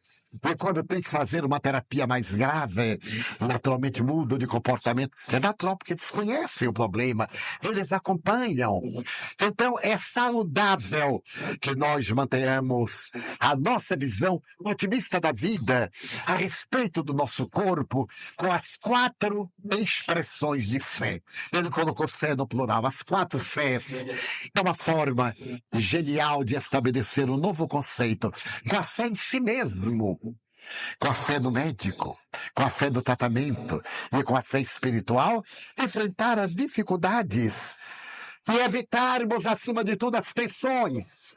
E quando tem que fazer uma terapia mais grave, naturalmente mudam de comportamento. É natural, porque desconhecem o problema. Eles acompanham. Então é saudável que nós mantenhamos a nossa visão otimista da vida a respeito do nosso corpo, com as 4 expressões de fé. Ele colocou fé no plural, as 4 fés. É uma forma genial de estabelecer um novo conceito, com a fé em si mesmo, com a fé no médico, com a fé do tratamento e com a fé espiritual, enfrentar as dificuldades e evitarmos, acima de tudo, as tensões.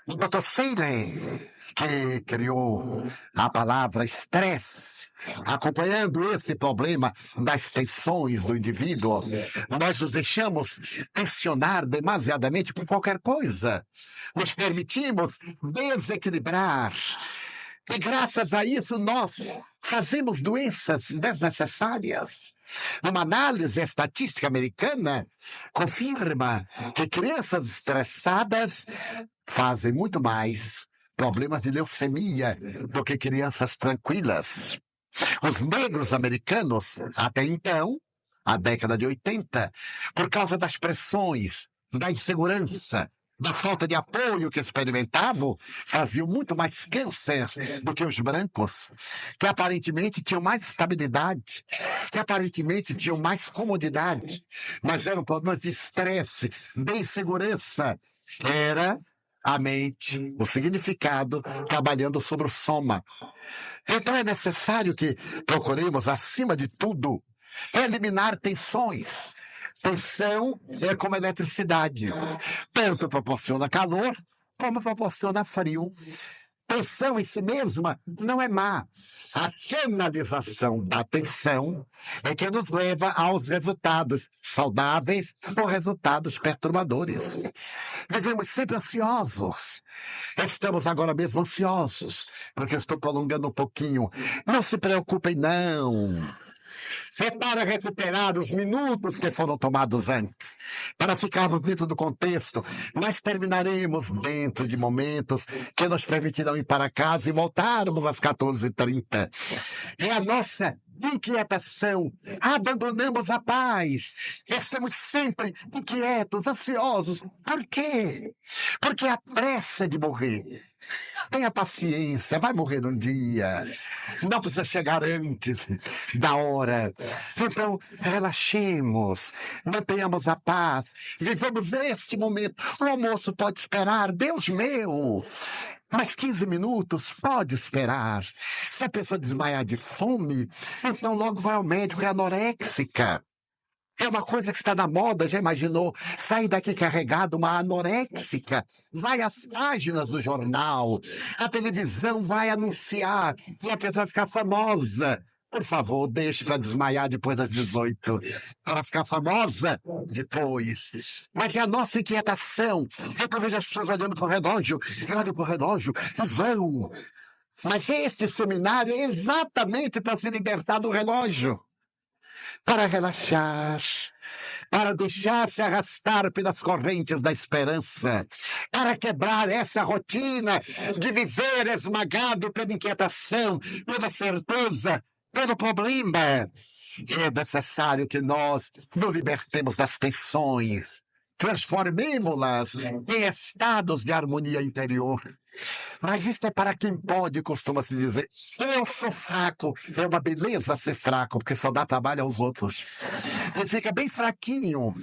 O Dr. Seeley, que criou a palavra estresse, acompanhando esse problema das tensões do indivíduo, nós nos deixamos tensionar demasiadamente por qualquer coisa. Nos permitimos desequilibrar. E graças a isso nós fazemos doenças desnecessárias. Uma análise estatística americana confirma que crianças estressadas fazem muito mais problemas de leucemia do que crianças tranquilas. Os negros americanos, até então, a década de 80, por causa das pressões, da insegurança, da falta de apoio que experimentavam, faziam muito mais câncer do que os brancos, que aparentemente tinham mais estabilidade, que aparentemente tinham mais comodidade, mas eram problemas de estresse, de insegurança. Era a mente, o significado, trabalhando sobre o soma. Então é necessário que procuremos, acima de tudo, eliminar tensões. Tensão é como eletricidade. Tanto proporciona calor, como proporciona frio. Tensão em si mesma não é má. A canalização da tensão é que nos leva aos resultados saudáveis ou resultados perturbadores. Vivemos sempre ansiosos. Estamos agora mesmo ansiosos, porque eu estou prolongando um pouquinho. Não se preocupem, não. É para recuperar os minutos que foram tomados antes, para ficarmos dentro do contexto, mas terminaremos dentro de momentos que nos permitirão ir para casa e voltarmos às 14h30. É a nossa inquietação. Abandonamos a paz. Estamos sempre inquietos, ansiosos. Por quê? Porque a pressa de morrer. Tenha paciência, vai morrer um dia. Não precisa chegar antes da hora. Então, relaxemos, mantenhamos a paz, vivamos este momento. O almoço pode esperar, Deus meu. Mas 15 minutos pode esperar. Se a pessoa desmaiar de fome, então logo vai ao médico, é anoréxica. É uma coisa que está na moda, já imaginou? Sai daqui carregado uma anoréxica, vai às páginas do jornal, a televisão vai anunciar e a pessoa vai ficar famosa. Por favor, deixe para desmaiar depois das 18, para ficar famosa depois. Mas é a nossa inquietação. Eu vejo as pessoas olhando para o relógio, olham para o relógio e vão. Mas este seminário é exatamente para se libertar do relógio. Para relaxar, para deixar-se arrastar pelas correntes da esperança, para quebrar essa rotina de viver esmagado pela inquietação, pela certeza, pelo problema. É necessário que nós nos libertemos das tensões, transformemo-las em estados de harmonia interior. Mas isto é para quem pode, costuma-se dizer. Eu sou fraco. É uma beleza ser fraco, porque só dá trabalho aos outros. E fica bem fraquinho.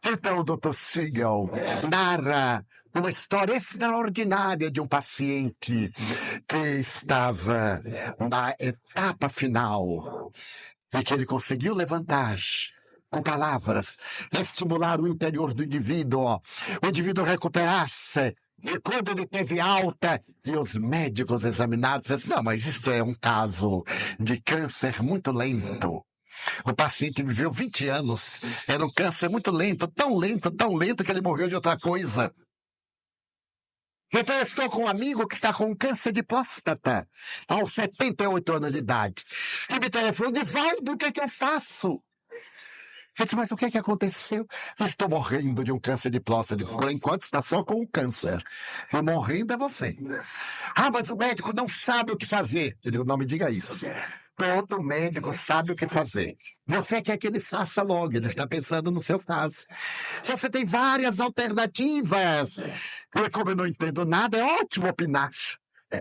Então o Dr. Siegel narra uma história extraordinária de um paciente que estava na etapa final e que ele conseguiu levantar com palavras, estimular o interior do indivíduo, o indivíduo recuperar-se. E quando ele teve alta, e os médicos examinaram, disseram, não, mas isto é um caso de câncer muito lento. O paciente viveu 20 anos, era um câncer muito lento, tão lento que ele morreu de outra coisa. Então eu estou com um amigo que está com câncer de próstata, aos 78 anos de idade. E me telefonou, Divaldo, o que é que eu faço? Eu disse, mas o que é que aconteceu? Eu estou morrendo de um câncer de próstata. Por enquanto está só com o câncer. E morrendo é você. Ah, mas o médico não sabe o que fazer. Eu digo, não me diga isso. Todo médico sabe o que fazer. Você quer que ele faça logo, ele está pensando no seu caso. Você tem várias alternativas. E como eu não entendo nada, é ótimo opinar.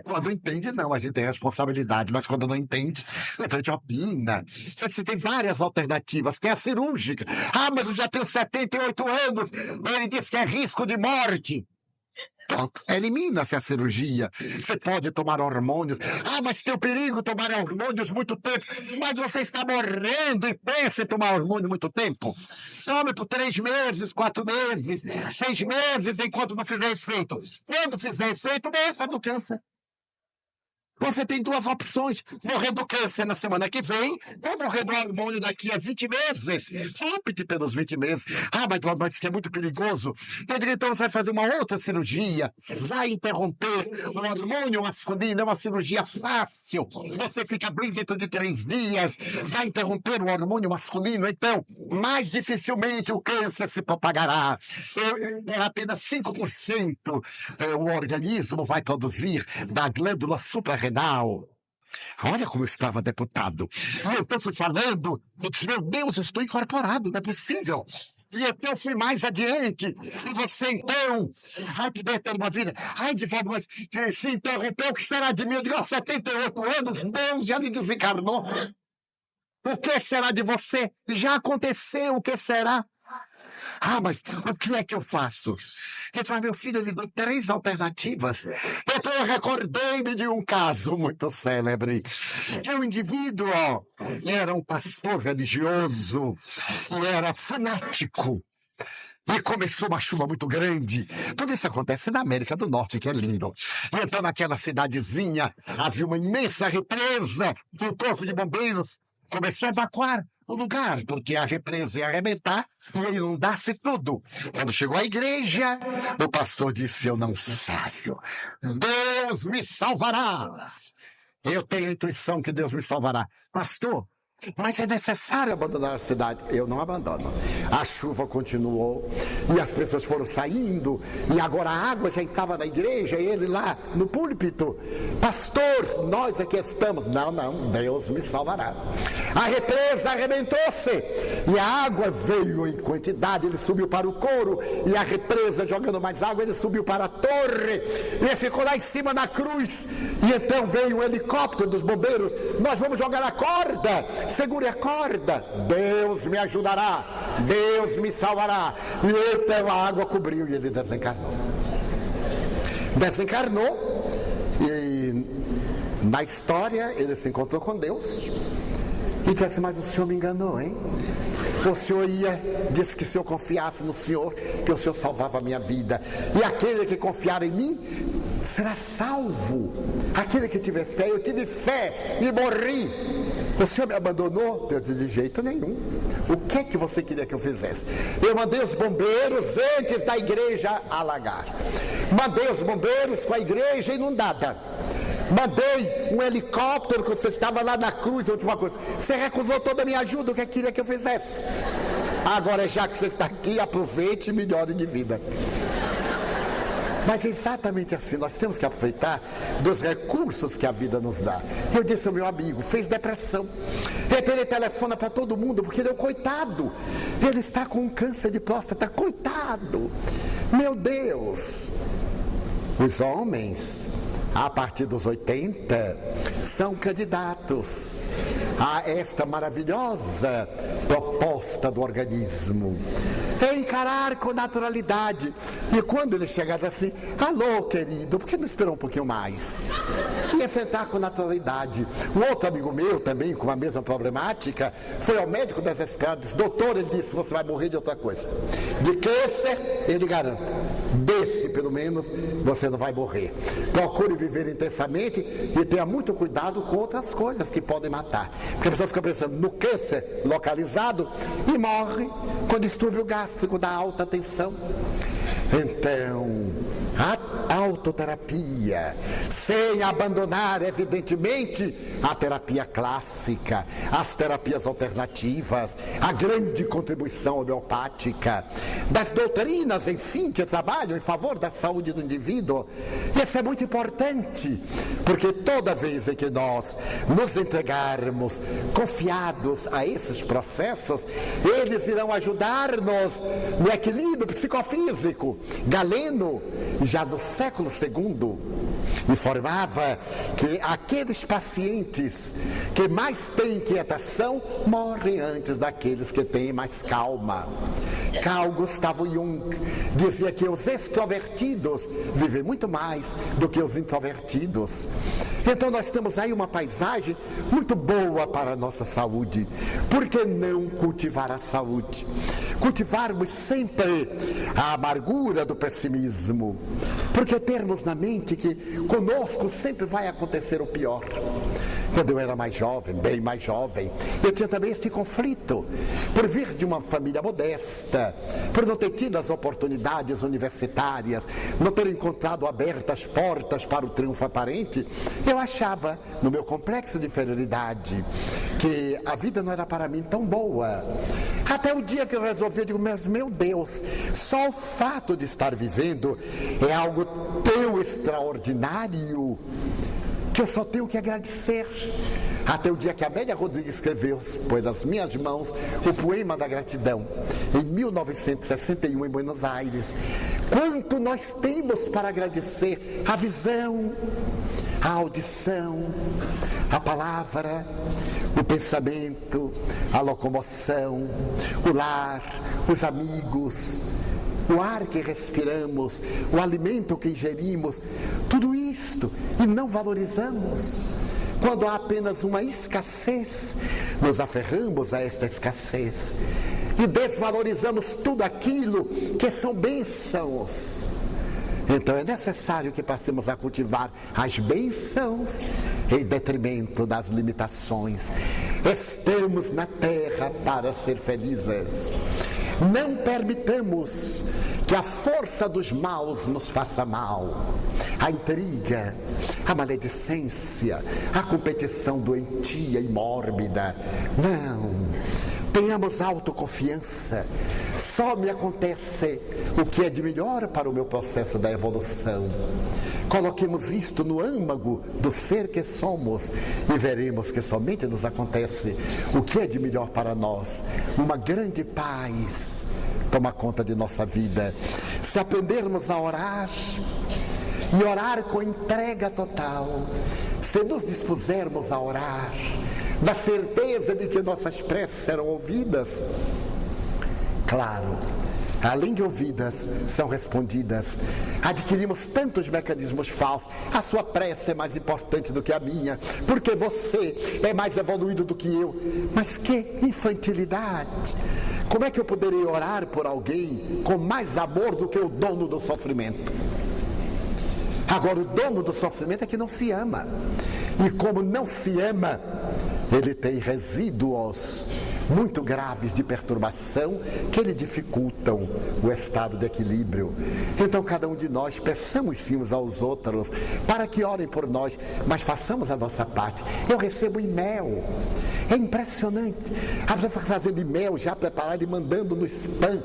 Quando entende, não, a gente tem responsabilidade, mas quando não entende, a gente opina. Você tem várias alternativas, tem a cirúrgica. Ah, mas eu já tenho 78 anos, ele disse que é risco de morte. Pronto, elimina-se a cirurgia. Você pode tomar hormônios. Ah, mas tem o perigo de tomar hormônios muito tempo. Mas você está morrendo e pensa em tomar hormônio muito tempo. Tome por 3 meses, 4 meses, 6 meses, enquanto não fizer efeito. Quando fizer efeito, morra do câncer. Você tem 2 opções, morrer do câncer na semana que vem ou morrer do hormônio daqui a 20 meses. Opte pelos 20 meses. Ah, mas isso é muito perigoso. Então você vai fazer uma outra cirurgia, vai interromper o hormônio masculino, é uma cirurgia fácil. Você fica bem dentro de 3 dias, vai interromper o hormônio masculino, então mais dificilmente o câncer se propagará. É apenas 5% o organismo vai produzir da glândula suprarrenal. Olha como eu estava, deputado. E então fui falando, eu disse, meu Deus, eu estou incorporado, não é possível. E então eu fui mais adiante. E você então vai poder ter uma vida. Ai, de fato, mas se interrompeu, o que será de mim? Eu digo, aos 78 anos, Deus já me desencarnou. O que será de você? Já aconteceu, o que será? Ah, mas o que é que eu faço? Ele falou, meu filho, ele deu 3 alternativas. Então eu recordei-me de um caso muito célebre. Um indivíduo era um pastor religioso e era fanático. E começou uma chuva muito grande. Tudo isso acontece na América do Norte, que é lindo. E então naquela cidadezinha havia uma imensa represa. E o corpo de bombeiros começou a evacuar o lugar, porque a represa ia arrebentar e ia inundar-se tudo. Quando chegou à igreja, o pastor disse, eu não saio. Deus me salvará. Eu tenho a intuição que Deus me salvará. Pastor, mas é necessário abandonar a cidade. Eu não abandono. A chuva continuou e as pessoas foram saindo e agora a água já estava na igreja e ele lá no púlpito. Pastor, nós aqui estamos. Não, Deus me salvará. A represa arrebentou-se e a água veio em quantidade. Ele subiu para o coro e a represa jogando mais água, ele subiu para a torre e ele ficou lá em cima na cruz. E então veio um helicóptero dos bombeiros. Nós vamos jogar a corda. Segure a corda, Deus me ajudará, Deus me salvará. E então a água cobriu e ele desencarnou. Desencarnou e na história ele se encontrou com Deus e disse, mas o Senhor me enganou, hein? O Senhor disse que se eu confiasse no Senhor, que o Senhor salvava a minha vida. E aquele que confiar em mim será salvo. Aquele que tiver fé, eu tive fé e morri. O Senhor me abandonou? Deus disse, de jeito nenhum. O que é que você queria que eu fizesse? Eu mandei os bombeiros antes da igreja alagar. Mandei os bombeiros com a igreja inundada. Mandei um helicóptero quando você estava lá na cruz, última coisa. Você recusou toda a minha ajuda, o que queria que eu fizesse? Agora, já que você está aqui, aproveite e melhore de vida. Mas é exatamente assim, nós temos que aproveitar dos recursos que a vida nos dá. Eu disse ao meu amigo, fez depressão. Então ele telefona para todo mundo, porque ele é um coitado. Ele está com um câncer de próstata, coitado. Meu Deus! Os homens, a partir dos 80, são candidatos a esta maravilhosa proposta do organismo. É encarar com naturalidade. E quando ele chegar assim, alô querido, por que não esperou um pouquinho mais? E enfrentar com naturalidade. Um outro amigo meu também, com a mesma problemática, foi ao médico desesperado, disse, doutor, ele disse, você vai morrer de outra coisa. De câncer, ele garante. Desse, pelo menos, você não vai morrer. Procure viver intensamente e tenha muito cuidado com outras coisas que podem matar. Porque a pessoa fica pensando no câncer localizado e morre com distúrbio gástrico da alta tensão. Então, a autoterapia, sem abandonar, evidentemente, a terapia clássica, as terapias alternativas, a grande contribuição homeopática, das doutrinas, enfim, que trabalham em favor da saúde do indivíduo. Isso é muito importante, porque toda vez em que nós nos entregarmos confiados a esses processos, eles irão ajudar-nos no equilíbrio psicofísico. Galeno, já do século II, informava que aqueles pacientes que mais têm inquietação morrem antes daqueles que têm mais calma. Carl Gustav Jung dizia que os extrovertidos vivem muito mais do que os introvertidos. Então nós temos aí uma paisagem muito boa para a nossa saúde. Por que não cultivar a saúde? Cultivarmos sempre a amargura do pessimismo, porque termos na mente que conosco sempre vai acontecer o pior. Quando eu era mais jovem, bem mais jovem, eu tinha também esse conflito, por vir de uma família modesta, por não ter tido as oportunidades universitárias, não ter encontrado abertas portas para o triunfo aparente. Eu achava, no meu complexo de inferioridade, que a vida não era para mim tão boa. Até o dia que eu resolvi, eu digo, mas meu Deus, só o fato de estar vivendo é algo tão extraordinário que eu só tenho que agradecer. Até o dia que Amélia Rodrigues escreveu, pôs nas minhas mãos, o poema da gratidão, em 1961, em Buenos Aires. Quanto nós temos para agradecer: a visão, a audição, a palavra, o pensamento, a locomoção, o lar, os amigos, o ar que respiramos, o alimento que ingerimos, tudo isto, e não valorizamos. Quando há apenas uma escassez, nos aferramos a esta escassez e desvalorizamos tudo aquilo que são bênçãos. Então é necessário que passemos a cultivar as bênçãos em detrimento das limitações. Estamos na terra para ser felizes. Não permitamos que a força dos maus nos faça mal. A intriga, a maledicência, a competição doentia e mórbida. Não. Tenhamos autoconfiança. Só me acontece o que é de melhor para o meu processo da evolução. Coloquemos isto no âmago do ser que somos e veremos que somente nos acontece o que é de melhor para nós. Uma grande paz toma conta de nossa vida. Se aprendermos a orar, e orar com entrega total, se nos dispusermos a orar, na certeza de que nossas preces serão ouvidas, claro, além de ouvidas, são respondidas. Adquirimos tantos mecanismos falsos. A sua prece é mais importante do que a minha, porque você é mais evoluído do que eu. Mas que infantilidade! Como é que eu poderia orar por alguém com mais amor do que o dono do sofrimento? Agora, o dono do sofrimento é que não se ama. E como não se ama, ele tem resíduos muito graves de perturbação que lhe dificultam o estado de equilíbrio. Então, cada um de nós peçamos sim uns aos outros para que orem por nós, mas façamos a nossa parte. Eu recebo e-mail, é impressionante. A pessoa fica fazendo e-mail já preparado e mandando no spam: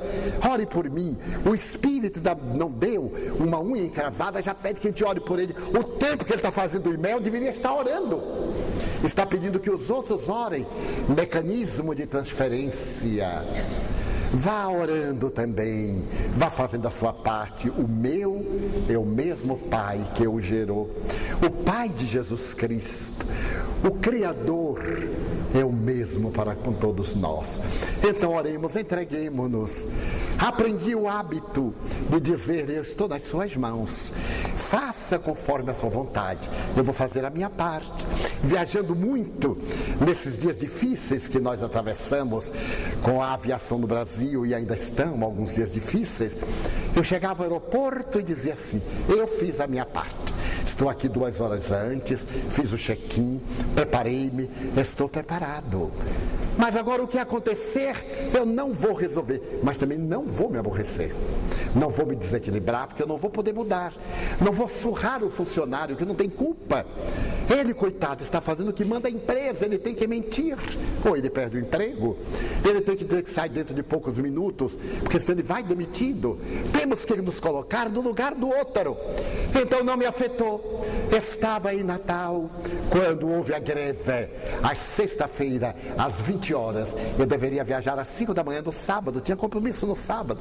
ore por mim. O espírito não deu uma unha encravada, já pede que a gente ore por ele. O tempo que ele está fazendo o e-mail, deveria estar orando. Está pedindo que os outros orem. Mecanismo de transferência. Vá orando também, vá fazendo a sua parte. O meu é o mesmo Pai que o gerou, o Pai de Jesus Cristo, o Criador é o mesmo para com todos nós. Então oremos, entreguemo-nos. Aprendi o hábito de dizer: eu estou nas suas mãos, faça conforme a sua vontade, eu vou fazer a minha parte. Viajando muito nesses dias difíceis que nós atravessamos com a aviação no Brasil, e ainda estão alguns dias difíceis, eu chegava ao aeroporto e dizia assim: eu fiz a minha parte, estou aqui 2 horas antes, fiz o check-in, preparei-me, estou preparado. Mas agora o que acontecer, eu não vou resolver, mas também não vou me aborrecer, não vou me desequilibrar, porque eu não vou poder mudar, não vou surrar o funcionário que não tem culpa. Ele, coitado, está fazendo o que manda a empresa, ele tem que mentir, ou ele perde o emprego, ele tem que dizer que sai dentro de poucos minutos, porque senão ele vai demitido. Temos que nos colocar no lugar do outro. Então não me afetou. Estava em Natal, quando houve a greve, às sexta-feira, às 20 horas, eu deveria viajar às 5 da manhã do sábado, tinha compromisso no sábado.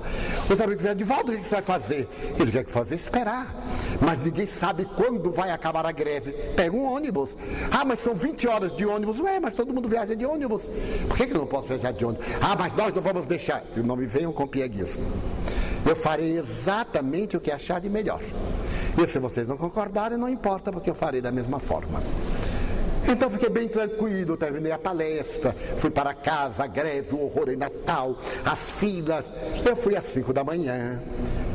Os amigos disseram: Divaldo, o que você vai fazer? Ele quer que fazer? Esperar. Mas ninguém sabe quando vai acabar a greve. Pega um ônibus. Ah, mas são 20 horas de ônibus. Ué, mas todo mundo viaja de ônibus. Por que eu não posso viajar de ônibus? Ah, mas nós não vamos deixar. E não me venham com pieguismo. Eu farei exatamente o que achar de melhor. E se vocês não concordarem, não importa, porque eu farei da mesma forma. Então fiquei bem tranquilo, terminei a palestra, fui para casa, a greve, o horror em Natal, as filas. Eu fui às 5 da manhã.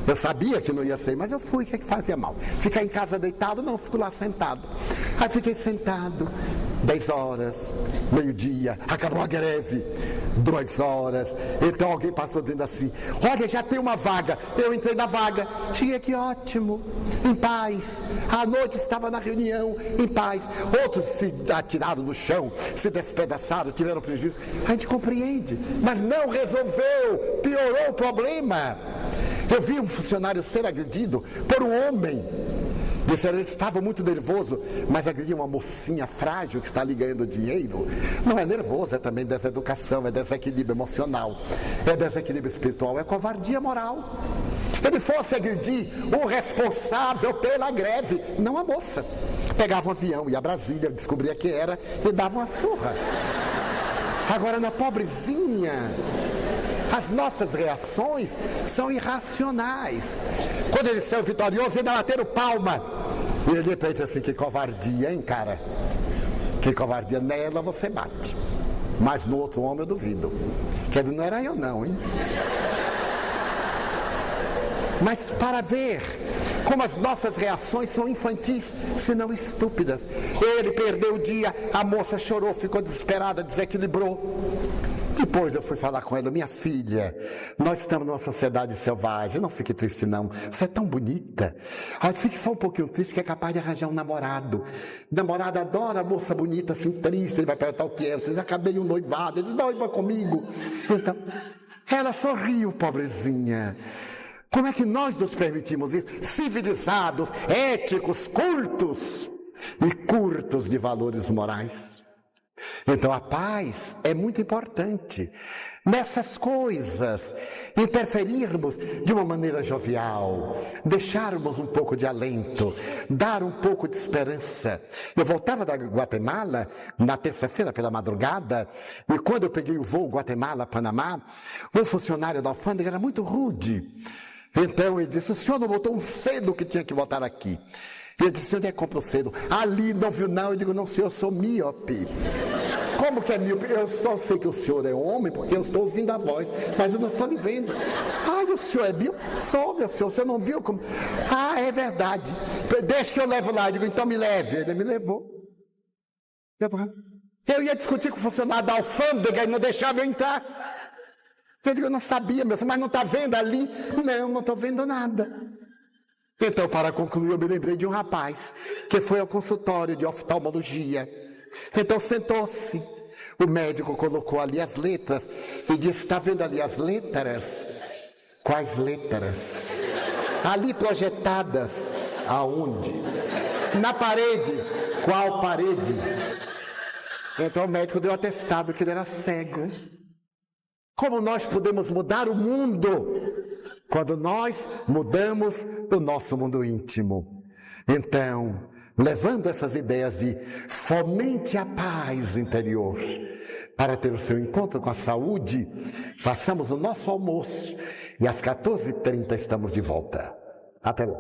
Eu sabia que não ia ser, mas eu fui, o que é que fazia mal? Ficar em casa deitado? Não, fico lá sentado. Aí fiquei sentado, 10 horas, meio-dia, acabou a greve, 2 horas. Então alguém passou dizendo assim: olha, já tem uma vaga. Eu entrei na vaga, cheguei aqui ótimo, em paz. À noite estava na reunião, em paz. Outros se atiraram no chão, se despedaçaram, tiveram prejuízo. A gente compreende, mas não resolveu, piorou o problema. Eu vi um funcionário ser agredido por um homem Disseram ele estava muito nervoso, mas agredia uma mocinha frágil que está ali ganhando dinheiro. Não é nervoso, é também deseducação, é desequilíbrio emocional, é desequilíbrio espiritual, é covardia moral. Ele fosse agredir o responsável pela greve, não a moça. Pegava um avião, ia a Brasília, descobria quem era e dava uma surra. Agora, na pobrezinha, as nossas reações são irracionais. Quando ele saiu vitorioso, ainda bateram palma. E ele pensa assim, que covardia, hein, cara? Que covardia. Nela você bate. Mas no outro homem eu duvido. Que ele não era eu não, hein? Mas para ver como as nossas reações são infantis, se não estúpidas. Ele perdeu o dia, a moça chorou, ficou desesperada, desequilibrou. Depois eu fui falar com ela, minha filha, nós estamos numa sociedade selvagem, não fique triste não, você é tão bonita. Aí fique só um pouquinho triste que é capaz de arranjar um namorado. O namorado adora a moça bonita, assim, triste, ele vai perguntar o que é, vocês acabei um noivado, ele diz, noiva comigo. Então, ela sorriu, pobrezinha. Como é que nós nos permitimos isso? Civilizados, éticos, cultos e curtos de valores morais. Então a paz é muito importante. Nessas coisas, interferirmos de uma maneira jovial, deixarmos um pouco de alento, dar um pouco de esperança. Eu voltava da Guatemala na terça-feira pela madrugada, e quando eu peguei o voo Guatemala-Panamá, um funcionário da alfândega era muito rude. Então ele disse, o senhor não botou um cedo que tinha que botar aqui. Ele disse, onde é que comprou cedo? Ali, não viu não? Eu digo, não senhor, eu sou míope. Como que é míope? Eu só sei que o senhor é homem porque eu estou ouvindo a voz, mas eu não estou lhe vendo. Ah, o senhor é míope? Sou, meu senhor, você não viu como... Ah, é verdade. Deixa que eu levo lá. Eu digo, então me leve. Ele me levou. Eu ia discutir com o funcionário da alfândega e não deixava eu entrar. Eu digo, eu não sabia, meu senhor, mas não está vendo ali? Não estou vendo nada. Então, para concluir, eu me lembrei de um rapaz que foi ao consultório de oftalmologia. Então, sentou-se. O médico colocou ali as letras e disse, está vendo ali as letras? Quais letras? Ali projetadas. Aonde? Na parede. Qual parede? Então, o médico deu atestado que ele era cego. Como nós podemos mudar o mundo? Quando nós mudamos o nosso mundo íntimo. Então, levando essas ideias de fomente a paz interior, para ter o seu encontro com a saúde, façamos o nosso almoço e às 14h30 estamos de volta. Até lá.